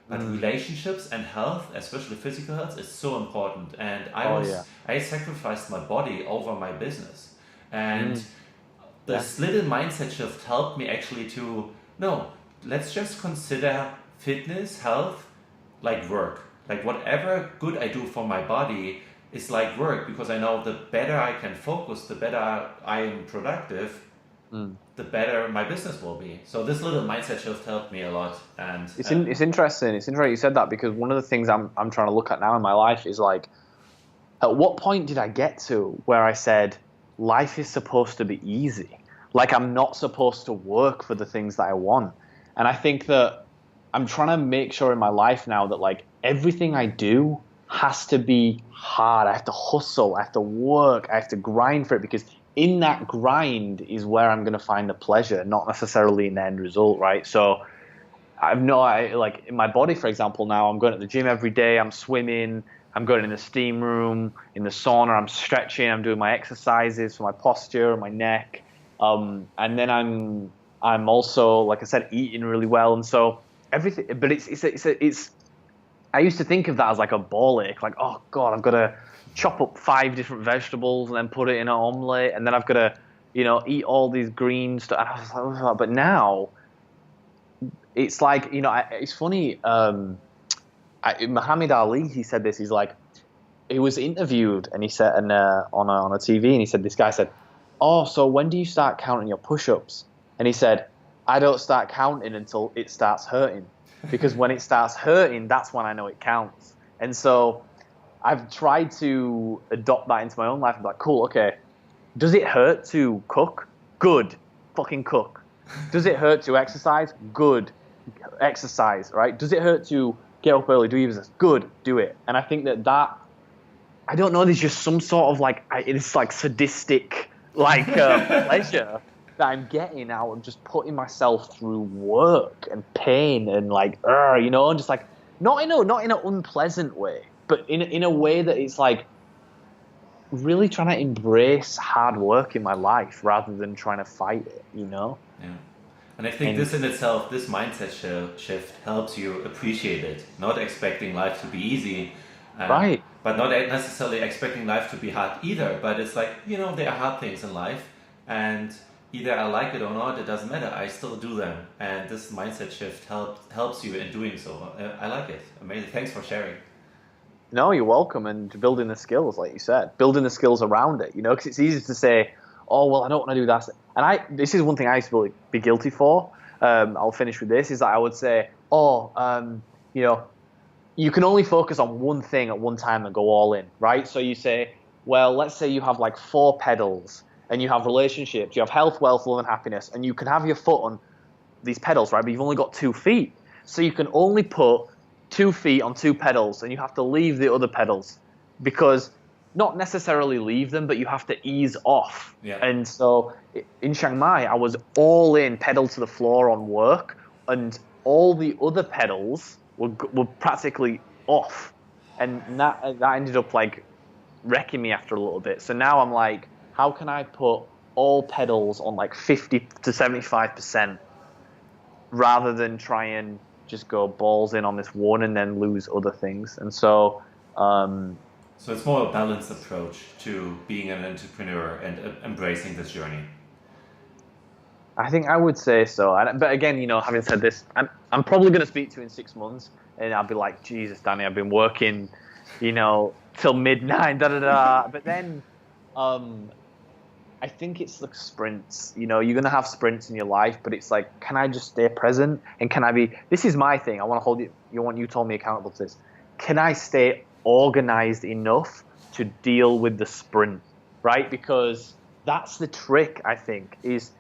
But relationships and health, especially physical health, is so important. And I sacrificed my body over my business. And this little mindset shift helped me actually to, let's just consider fitness, health, like work. Like whatever good I do for my body is like work, because I know the better I can focus, the better I am productive, the better my business will be. So this little mindset shift helped me a lot. And it's interesting. It's interesting you said that, because one of the things I'm trying to look at now in my life is like, at what point did I get to where I said life is supposed to be easy? Like I'm not supposed to work for the things that I want. And I think that I'm trying to make sure in my life now that like everything I do has to be hard. I have to hustle, I have to work, I have to grind for it, because in that grind is where I'm going to find the pleasure, not necessarily in the end result, right? So like in my body, for example, now I'm going to the gym every day, I'm swimming, I'm going in the steam room, in the sauna, I'm stretching, I'm doing my exercises for my posture, my neck, and then I'm also, like I said, eating really well, and so everything. But it's I used to think of that as like a ball ache, like, oh God, I've got to chop up 5 different vegetables and then put it in an omelette, and then I've got to, eat all these green stuff. And I was like, oh, but now it's like, it's funny. Muhammad Ali, he said this. He's like, he was interviewed, and he said, on a TV, and he said, this guy said, "Oh, so when do you start counting your push-ups?" And he said, "I don't start counting until it starts hurting, because when it starts hurting, that's when I know it counts." And so I've tried to adopt that into my own life. I'm like, cool, okay. Does it hurt to cook? Good, fucking cook. Does it hurt to exercise? Good, exercise, right? Does it hurt to get up early, do your business? Good, do it. And I think that I don't know, there's just some sort of like, it's like sadistic, like pleasure that I'm getting out of just putting myself through work and pain and like, and just like, not in an unpleasant way, but in a way that it's like really trying to embrace hard work in my life rather than trying to fight it, Yeah. And I think this in itself, this mindset shift helps you appreciate it, not expecting life to be easy. Right. But not necessarily expecting life to be hard either. But it's like, there are hard things in life, and either I like it or not, it doesn't matter. I still do them. And this mindset shift helps you in doing so. I like it. Amazing. Thanks for sharing. No, you're welcome. And building the skills, like you said, building the skills around it, because it's easy to say, oh, well, I don't want to do that. And this is one thing I used to be guilty for. I'll finish with this, is that I would say, you can only focus on one thing at one time and go all in, right? So you say, well, let's say you have like 4 pedals, and you have relationships, you have health, wealth, love, and happiness, and you can have your foot on these pedals, right? But you've only got 2 feet. So you can only put 2 feet on 2 pedals, and you have to leave the other pedals, because not necessarily leave them, but you have to ease off. Yeah. And so in Chiang Mai, I was all in, pedal to the floor on work, and all the other pedals were practically off. And that ended up like wrecking me after a little bit. So now I'm like, how can I put all pedals on like 50 to 75% rather than try and just go balls in on this one and then lose other things? And so so it's more a balanced approach to being an entrepreneur and embracing this journey. I think I would say so. But again, having said this, I'm probably going to speak to you in 6 months, and I'll be like, Jesus, Danny, I've been working, till midnight, But then I think it's like sprints. You're going to have sprints in your life, but it's like, can I just stay present? And can I be, this is my thing, I want to hold you told me accountable to this. Can I stay organized enough to deal with the sprint, right? Because that's the trick, I think, is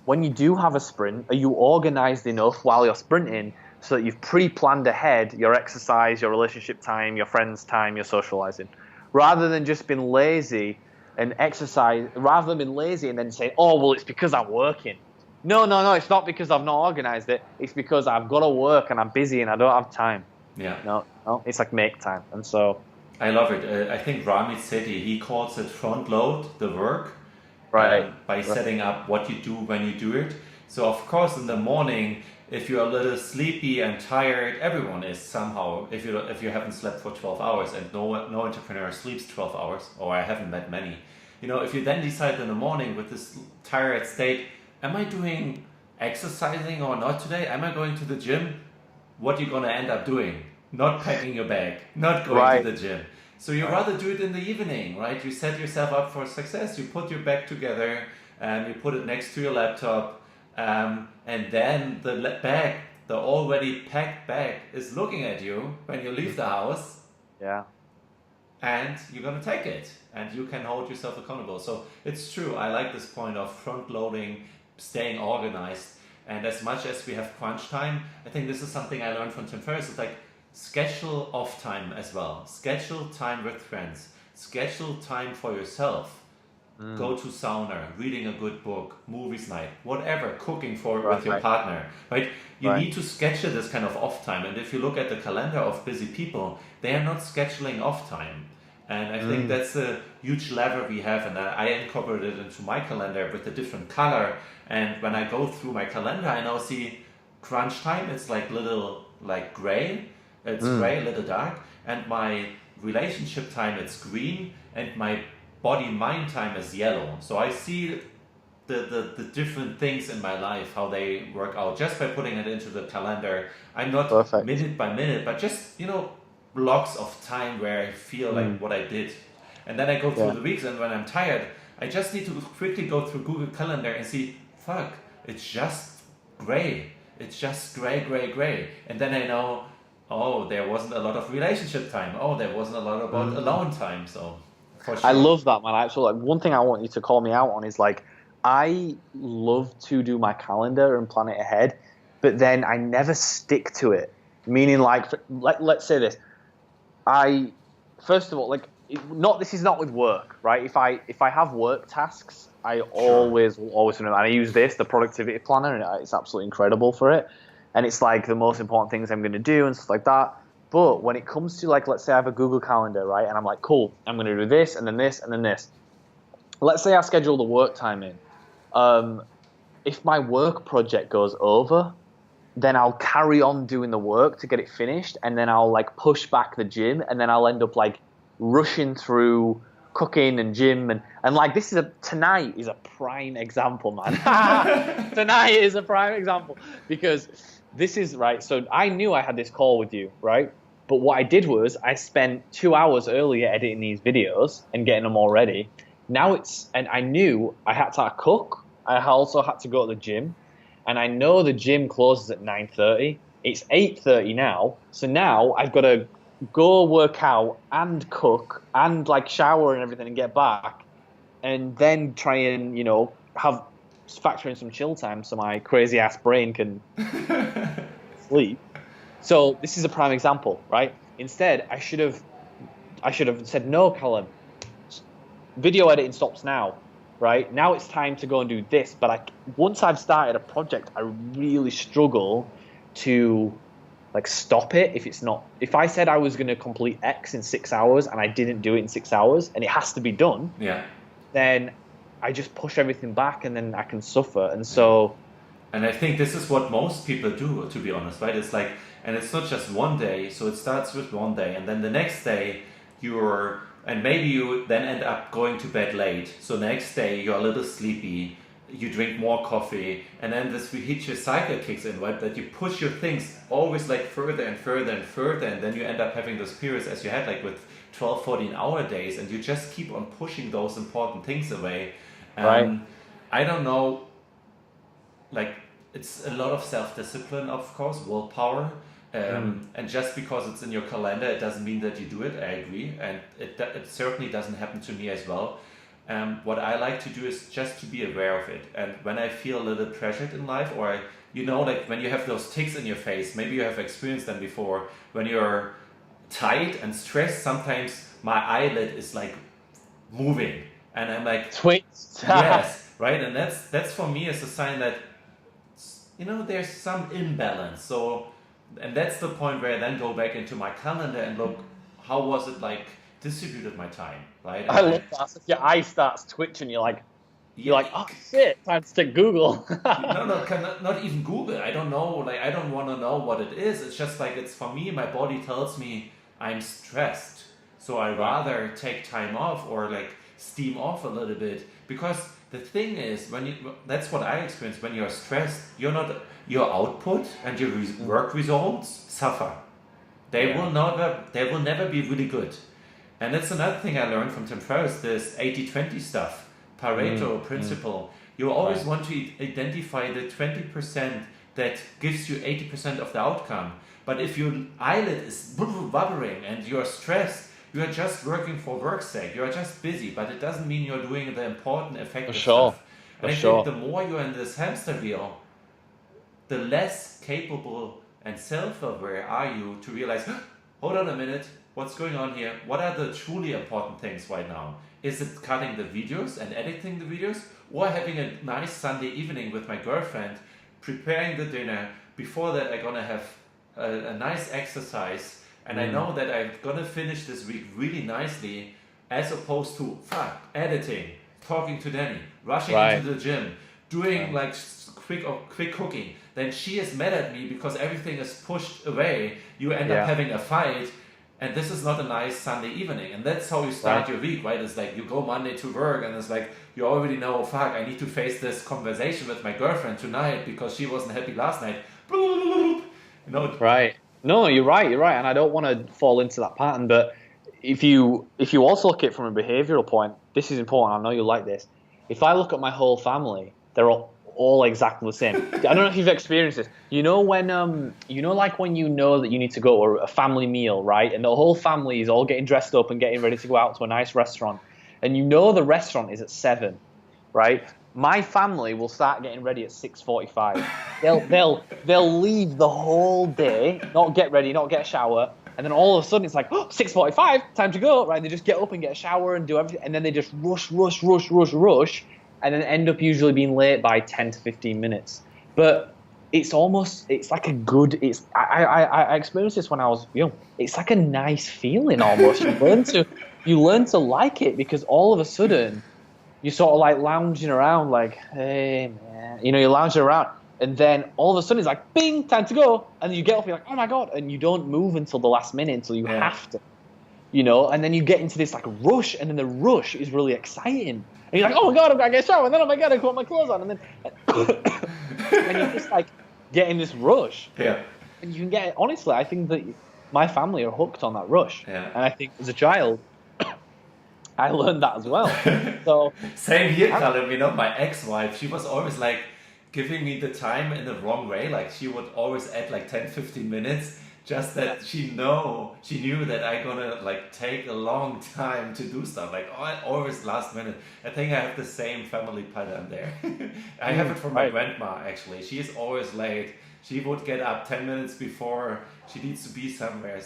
when you do have a sprint, are you organized enough while you're sprinting so that you've pre-planned ahead your exercise, your relationship time, your friends' time, your socializing, rather than just being lazy and exercise, rather than being lazy and then saying, oh, well, it's because I'm working. No, it's not because I've not organized it. It's because I've got to work and I'm busy and I don't have time. Yeah. No, it's like make time. And so I love it. I think Ramit Sethi, he calls it front load the work. Right. By setting up what you do when you do it. So of course in the morning, if you're a little sleepy and tired, everyone is somehow, if you haven't slept for 12 hours, and no entrepreneur sleeps 12 hours, or I haven't met many. If you then decide in the morning with this tired state, am I doing exercising or not today? Am I going to the gym? What are you going to end up doing? not packing your bag, not going to the gym. So you rather do it in the evening, right? You set yourself up for success. You put your bag together and you put it next to your laptop, and then the already packed bag is looking at you when you leave the house. Yeah. And you're going to take it and you can hold yourself accountable. So it's true. I like this point of front loading, staying organized. And as much as we have crunch time, I think this is something I learned from Tim Ferriss. It's like schedule off time as well. Schedule time with friends. Schedule time for yourself. Go to sauna, reading a good book, movies night, whatever, cooking with your partner, right? You need to schedule this kind of off time. And if you look at the calendar of busy people, they are not scheduling off time. And I think that's a huge lever we have. And I incorporated it into my calendar with a different color. And when I go through my calendar, I now see crunch time. It's like little like gray. It's gray, a little dark. And my relationship time, it's green. And my body-mind time is yellow. So I see the different things in my life, how they work out just by putting it into the calendar. I'm not minute by minute, but just, blocks of time where I feel like what I did. And then I go through the weeks, and when I'm tired, I just need to quickly go through Google Calendar and see, fuck, it's just gray. It's just gray. And then I know, oh, there wasn't a lot of relationship time. Oh, there wasn't a lot about alone time. So for sure. I love that, man. Actually, one thing I want you to call me out on is like, I love to do my calendar and plan it ahead, but then I never stick to it. Meaning, let's say this. First of all, this is not with work, right? If I have work tasks, I always remember, and I use the productivity planner, and it's absolutely incredible for it. And it's like the most important things I'm going to do and stuff like that. But when it comes to let's say I have a Google Calendar, right? And I'm like, cool, I'm going to do this and then this and then this. Let's say I schedule the work time in. If my work project goes over, then I'll carry on doing the work to get it finished, and then I'll push back the gym, and then I'll end up rushing through cooking and gym and tonight is a prime example, man. Tonight is a prime example because this is right. So I knew I had this call with you, right? But what I did was I spent 2 hours earlier editing these videos and getting them all ready. And I knew I had to cook. I also had to go to the gym, and I know the gym closes at 9:30. It's 8:30 now, so now I've got to go work out and cook and shower and everything and get back, and then try and factor in some chill time so my crazy ass brain can sleep. So this is a prime example, right? Instead, I should have said, no, Callum, video editing stops now, right? Now it's time to go and do this. But once I've started a project, I really struggle to stop it if I said I was going to complete X in 6 hours and I didn't do it in 6 hours and it has to be done, then I just push everything back and then I can suffer. And I think this is what most people do, to be honest, right? It's and it's not just one day, so it starts with one day, and then the next day and maybe you then end up going to bed late. So next day you're a little sleepy, you drink more coffee, and then this vicious cycle kicks in, right? That you push your things always further and further and further, and then you end up having those periods as you had with 12, 14-hour days, and you just keep on pushing those important things away. Right. I don't know, it's a lot of self-discipline, of course, willpower. And just because it's in your calendar, it doesn't mean that you do it. I agree, and it certainly doesn't happen to me as well. What I like to do is just to be aware of it, and when I feel a little pressured in life, or when you have those ticks in your face, maybe you have experienced them before. When you're tight and stressed, sometimes my eyelid is moving, and I'm twitched. Yes, right, and that's for me is a sign that there's some imbalance. So. And that's the point where I then go back into my calendar and look, how was it distributed my time, right? And I love that. If your eye starts twitching, you're like, oh shit, time to check Google. not even Google. I don't know. I don't want to know what it is. It's just it's for me. My body tells me I'm stressed, so I rather take time off or steam off a little bit, because the thing is, that's what I experience. When you're stressed, your output and your work results suffer. They will never be really good. And that's another thing I learned from Tim Ferriss, this 80-20 stuff, Pareto principle. You always want to identify the 20% that gives you 80% of the outcome. But if your eyelid is wubbering and you're stressed, you are just working for work's sake. You are just busy, but it doesn't mean you're doing the important, effective stuff. And I think the more you're in this hamster wheel, the less capable and self-aware are you to realize, hold on a minute, what's going on here? What are the truly important things right now? Is it cutting the videos and editing the videos? Or having a nice Sunday evening with my girlfriend, preparing the dinner? Before that, I'm going to have a nice exercise. And I know that I'm going to finish this week really nicely, as opposed to editing, talking to Danny, rushing into the gym, doing like quick cooking. Then she is mad at me because everything is pushed away. You end up having a fight. And this is not a nice Sunday evening. And that's how you start your week, right? It's like you go Monday to work and it's like you already know, I need to face this conversation with my girlfriend tonight because she wasn't happy last night. You know? Right. No, you're right. And I don't want to fall into that pattern. But if you also look at it from a behavioral point, this is important. I know you like this. If I look at my whole family, they're all exactly the same. I don't know if you've experienced this. You know when like when you know that you need to go to a family meal, right? And the whole family is all getting dressed up and getting ready to go out to a nice restaurant. And you know the restaurant is at 7, right? My family will start getting ready at 6:45. They'll leave the whole day, not get ready, not get a shower, and then all of a sudden it's like 6:45, time to go, right? They just get up and get a shower and do everything, and then they just rush, and then end up usually being late by 10 to 15 minutes. But it's like a good. I experienced this when I was young. It's like a nice feeling almost. You learn to like it because all of a sudden you're sort of like lounging around like, hey man, you're lounging around, and then all of a sudden it's like, bing, time to go, and then you get up, you're like, oh my god, and you don't move until the last minute until you have to, and then you get into this like rush, and then the rush is really exciting, and you're like, oh my god, I've got to get a shower, and then oh my god, I put my clothes on, and then and you're just like getting this rush, and you can get, honestly, I think that my family are hooked on that rush, and I think as a child I learned that as well. So same here, Callum. My ex-wife, she was always like giving me the time in the wrong way. Like she would always add like 10-15 minutes, just that she knew that I'm gonna like take a long time to do stuff. Like always last minute. I think I have the same family pattern there. I have it from my grandma actually. She is always late. She would get up 10 minutes before she needs to be somewhere.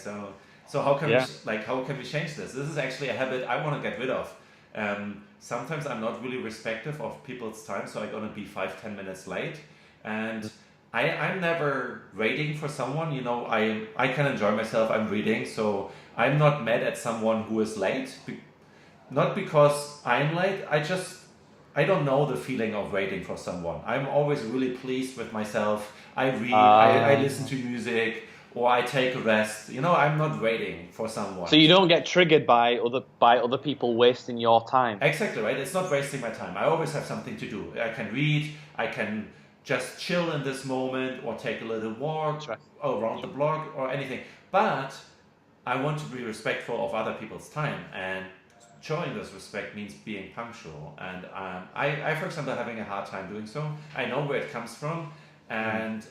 So how can we change this? This is actually a habit I want to get rid of. Sometimes I'm not really respectful of people's time, so I'm gonna be 5-10 minutes late, and I'm never waiting for someone. I can enjoy myself. I'm reading, so I'm not mad at someone who is late. Not because I'm late. I don't know the feeling of waiting for someone. I'm always really pleased with myself. I read. I listen to music. Or I take a rest. I'm not waiting for someone. So you don't get triggered by other people wasting your time. Exactly right. It's not wasting my time. I always have something to do. I can read. I can just chill in this moment, or take a little walk around the block, or anything. But I want to be respectful of other people's time, and showing this respect means being punctual. And I, for example, having a hard time doing so. I know where it comes from, and.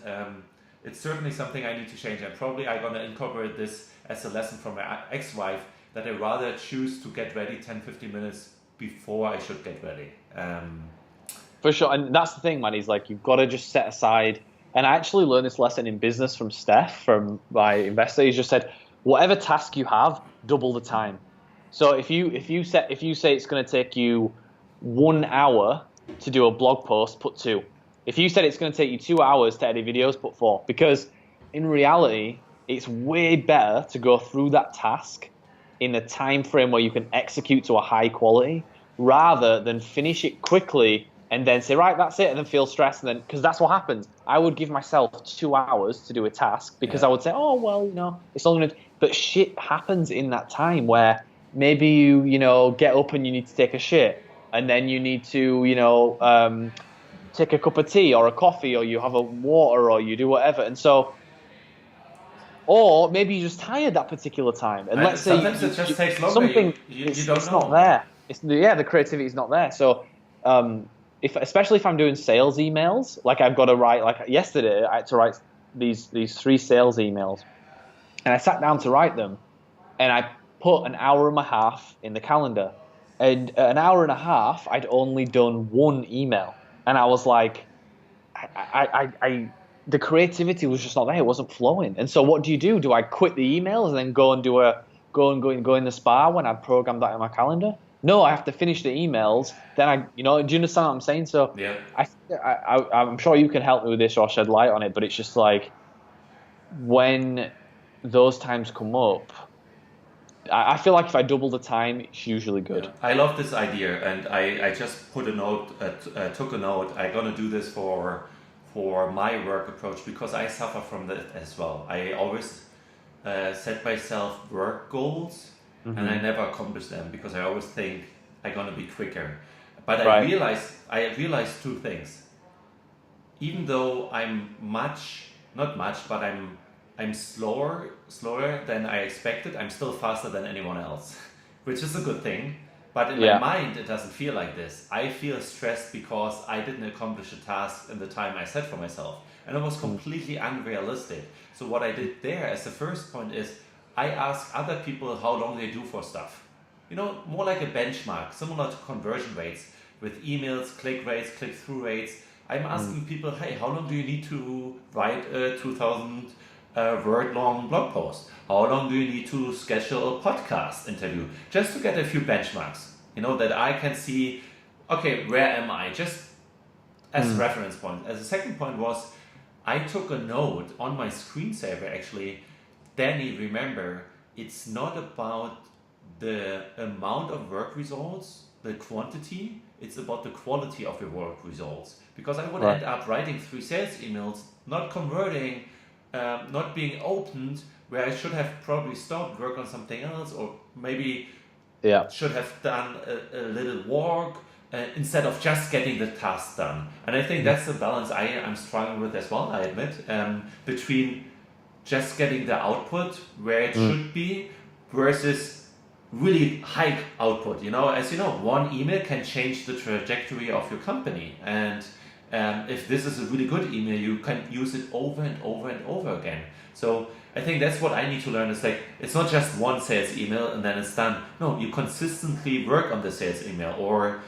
It's certainly something I need to change, and probably I'm going to incorporate this as a lesson from my ex-wife, that I rather choose to get ready 10-15 minutes before I should get ready. For sure, and that's the thing, man, is like you've got to just set aside, and I actually learned this lesson in business from Steph, from my investor. He just said, whatever task you have, double the time. So if you say it's going to take you 1 hour to do a blog post, put 2. If you said it's going to take you 2 hours to edit videos, put 4. Because in reality, it's way better to go through that task in a time frame where you can execute to a high quality, rather than finish it quickly and then say, right, that's it, and then feel stressed. And then, because that's what happens. I would give myself 2 hours to do a task because I would say, oh, well, it's only going to... But shit happens in that time where maybe you get up and you need to take a shit, and then you need to, take a cup of tea or a coffee, or you have a water, or you do whatever. And so Or maybe you're just tired that particular time. And let's say sometimes it just takes longer. Something you don't it's know. not there. The creativity is not there. So especially if I'm doing sales emails, like I've got to write, like yesterday I had to write these 3 sales emails, and I sat down to write them, and I put an hour and a half in the calendar, and an hour and a half I'd only done 1 email, and I was like, the creativity was just not there. It wasn't flowing. And so what do? Do I quit the emails and then go and go in the spa when I programmed that in my calendar? No, I have to finish the emails. Then do you understand what I'm saying? So yeah. I'm sure you can help me with this or shed light on it, but it's just like when those times come up, I feel like if I double the time, it's usually good. Yeah. I love this idea, and I just put a note, took a note. I'm gonna do this for my work approach, because I suffer from that as well. I always set myself work goals, and I never accomplish them because I always think I'm gonna be quicker. But I realized 2 things. Even though I'm I'm slower than I expected, I'm still faster than anyone else, which is a good thing. But in my mind, it doesn't feel like this. I feel stressed because I didn't accomplish a task in the time I set for myself. And it was completely unrealistic. So what I did there as the first point is I asked other people how long they do for stuff. More like a benchmark, similar to conversion rates with emails, click rates, click-through rates. I'm asking people, hey, how long do you need to write a 2,000 word long blog post? How long do you need to schedule a podcast interview? Just to get a few benchmarks, that I can see, okay, where am I? Just as a reference point. As a second point was, I took a note on my screensaver actually. Danny, remember, it's not about the amount of work results, the quantity, it's about the quality of your work results. Because I would end up writing 3 sales emails, not converting, not being opened, where I should have probably stopped, work on something else, or maybe should have done a little work instead of just getting the task done. And I think that's the balance I'm struggling with as well, I admit, between just getting the output where it should be versus really high output. As you know, 1 email can change the trajectory of your company. And if this is a really good email, you can use it over and over and over again. So I think that's what I need to learn. Is like, it's not just 1 sales email and then it's done. No, you consistently work on the sales email, or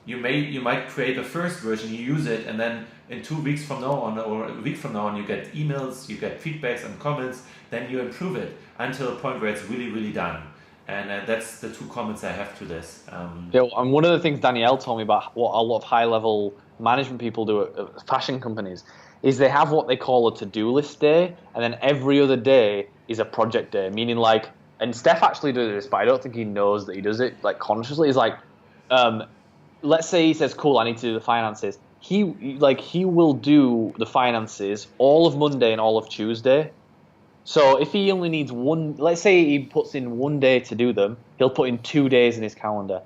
you might create the first version, you use it, and then in 2 weeks from now on, or a week from now on, you get emails, you get feedbacks and comments, then you improve it until a point where it's really, really done. And that's the 2 comments I have to this. And one of the things Danielle told me about what a lot of high-level management people do at fashion companies is they have what they call a to-do list day, and then every other day is a project day, meaning like, and Steph actually does this, but I don't think he knows that he does it like consciously. He's like, let's say he says, cool, I need to do the finances. He will do the finances all of Monday and all of Tuesday. So if he only needs 1, let's say he puts in 1 day to do them, he'll put in 2 days in his calendar.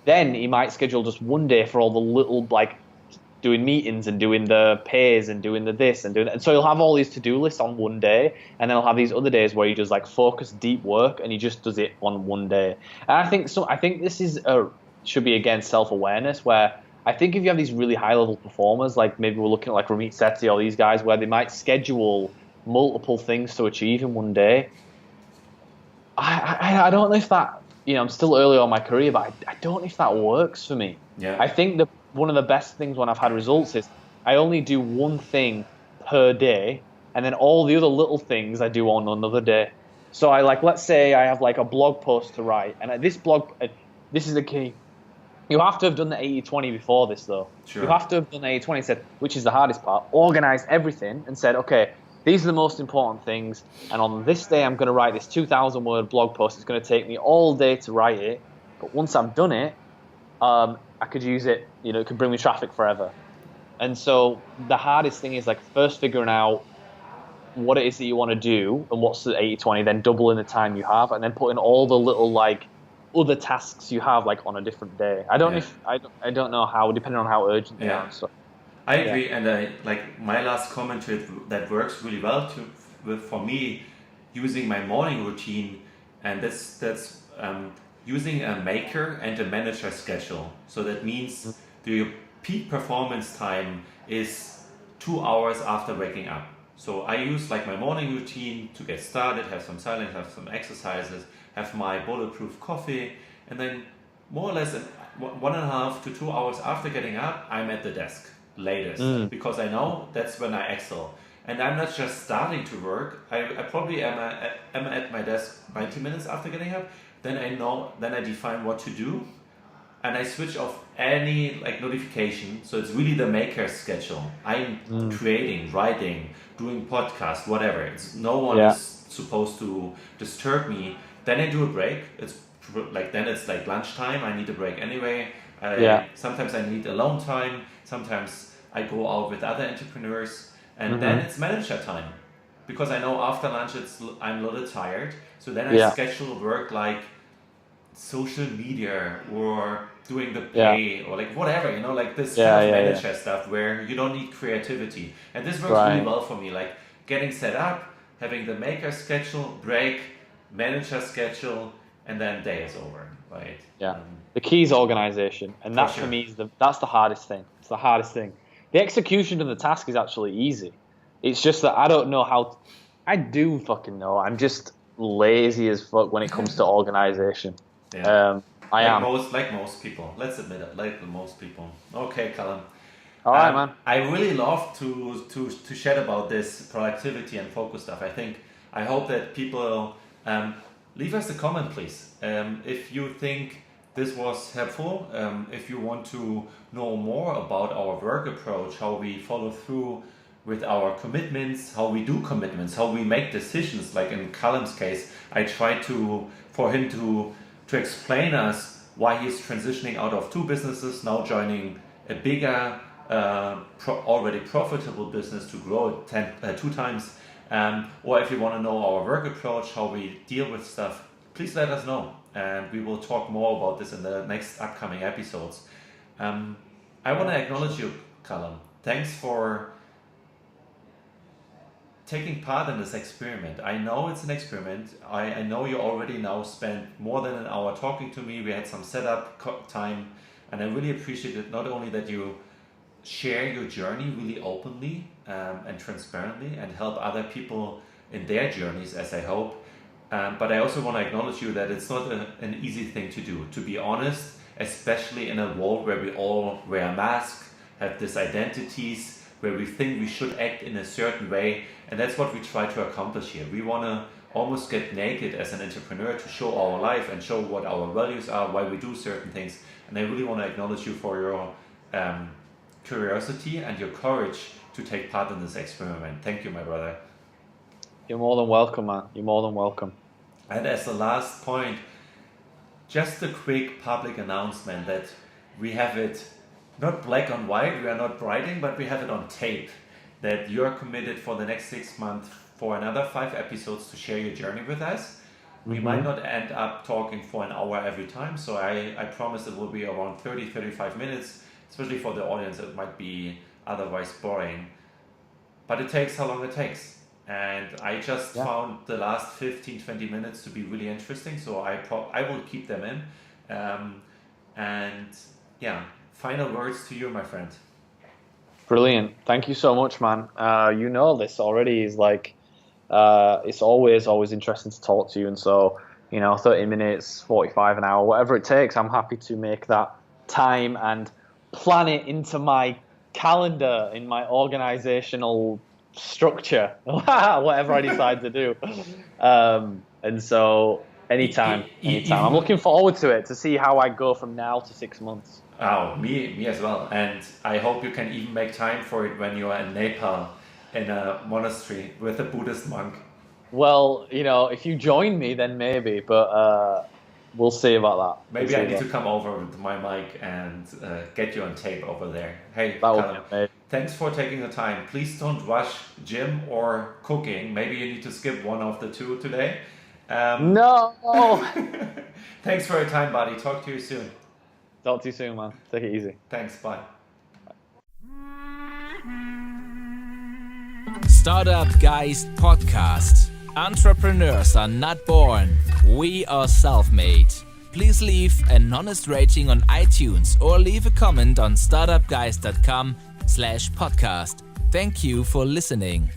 Then he might schedule just 1 day for all the little, like, doing meetings and doing the pays and doing the this and doing that. And so he'll have all these to-do lists on 1 day, and then he'll have these other days where he does like focused deep work, and he just does it on 1 day. And I think this is should be, again, self-awareness, where I think if you have these really high-level performers, like maybe we're looking at like Ramit Sethi or these guys, where they might schedule multiple things to achieve in 1 day. I don't know if that, I'm still early on my career, but I don't know if that works for me. I think that one of the best things when I've had results is I only do 1 thing per day, and then all the other little things I do on another day. So let's say I have like a blog post to write, and this is the key. You have to have done the 80-20 before this, though. Sure. You have to have done the 80-20, which is the hardest part, organized everything and said, okay, these are the most important things, and on this day I'm going to write this 2,000-word blog post. It's going to take me all day to write it, but once I've done it, I could use it, it could bring me traffic forever. And so the hardest thing is like first figuring out what it is that you want to do and what's the 80-20, then doubling the time you have, and then putting all the little like other tasks you have like on a different day. I don't know how, depending on how urgent they are. So I agree, and like my last comment to it that works really well for me, using my morning routine, and that's using a maker and a manager schedule. So that means the peak performance time is 2 hours after waking up. So I use like my morning routine to get started, have some silence, have some exercises, have my bulletproof coffee, and then more or less 1.5 to 2 hours after getting up, I'm at the desk latest, because I know that's when I excel. And I'm not just starting to work, I probably am at my desk 90 minutes after getting up. Then I define what to do, and I switch off any like notification. So it's really the maker schedule. I'm creating, writing, doing podcast, whatever. It's no one is supposed to disturb me. Then I do a break. It's like lunchtime. I need a break anyway. Sometimes I need alone time. Sometimes I go out with other entrepreneurs, and then it's manager time, because I know after lunch I'm a little tired. So then I schedule work like social media or doing the pay or like whatever, like this kind of manager stuff where you don't need creativity. And this works really well for me, like getting set up, having the maker schedule, break, manager schedule, and then day is over, right? Yeah. The key is organization, and that for me is that's the hardest thing. It's the hardest thing. The execution of the task is actually easy. It's just that I don't know how. I do fucking know. I'm just lazy as fuck when it comes to organization. I am. Like most people. Let's admit it. Like most people. Okay, Callum. All right, man. I really love to chat about this productivity and focus stuff. I hope that people leave us a comment, please. If you think this was helpful, if you want to know more about our work approach, how we follow through with our commitments, how we do commitments, how we make decisions. Like in Callum's case, I tried for him to explain us why he's transitioning out of 2 businesses, now joining a bigger, already profitable business to grow it 2 times. Or if you want to know our work approach, how we deal with stuff, please let us know. And we will talk more about this in the next upcoming episodes. I want to acknowledge you, Callum. Thanks for taking part in this experiment. I know it's an experiment. I know you already now spent more than an hour talking to me. We had some setup time, and I really appreciate it. Not only that you share your journey really openly and transparently and help other people in their journeys, as I hope, but I also want to acknowledge you that it's not an easy thing to do, to be honest, especially in a world where we all wear a mask, have these identities, where we think we should act in a certain way. And that's what we try to accomplish here. We want to almost get naked as an entrepreneur to show our life and show what our values are, why we do certain things. And I really want to acknowledge you for your curiosity and your courage to take part in this experiment. Thank you, my brother. You're more than welcome, man. You're more than welcome. And as the last point, just a quick public announcement that we have it not black on white, we are not writing, but we have it on tape, that you are committed for the next 6 months for another 5 episodes to share your journey with us. We might not end up talking for an hour every time, so I promise it will be around 30-35 minutes, especially for the audience. It might be otherwise boring, but it takes how long it takes. And I just found the last 15-20 minutes to be really interesting, so I will keep them in. Final words to you, my friend. Brilliant. Thank you so much, man. You know this already is like, it's always interesting to talk to you. And so, 30 minutes, 45, an hour, whatever it takes, I'm happy to make that time and plan it into my calendar, in my organizational structure, whatever I decide to do. And so anytime. I'm looking forward to it, to see how I go from now to 6 months. Oh, me as well. And I hope you can even make time for it when you are in Nepal in a monastery with a Buddhist monk. Well, if you join me, then maybe, but we'll see about that. Maybe I need to come over with my mic and get you on tape over there. Hey, Callum, thanks for taking the time. Please don't rush gym or cooking. Maybe you need to skip one of the 2 today. No! Thanks for your time, buddy. Talk to you soon. Talk to you soon, man. Take it easy. Thanks. Bye. StartupGeist Podcast. Entrepreneurs are not born, we are self-made. Please leave an honest rating on iTunes or leave a comment on startupgeist.com/podcast. Thank you for listening.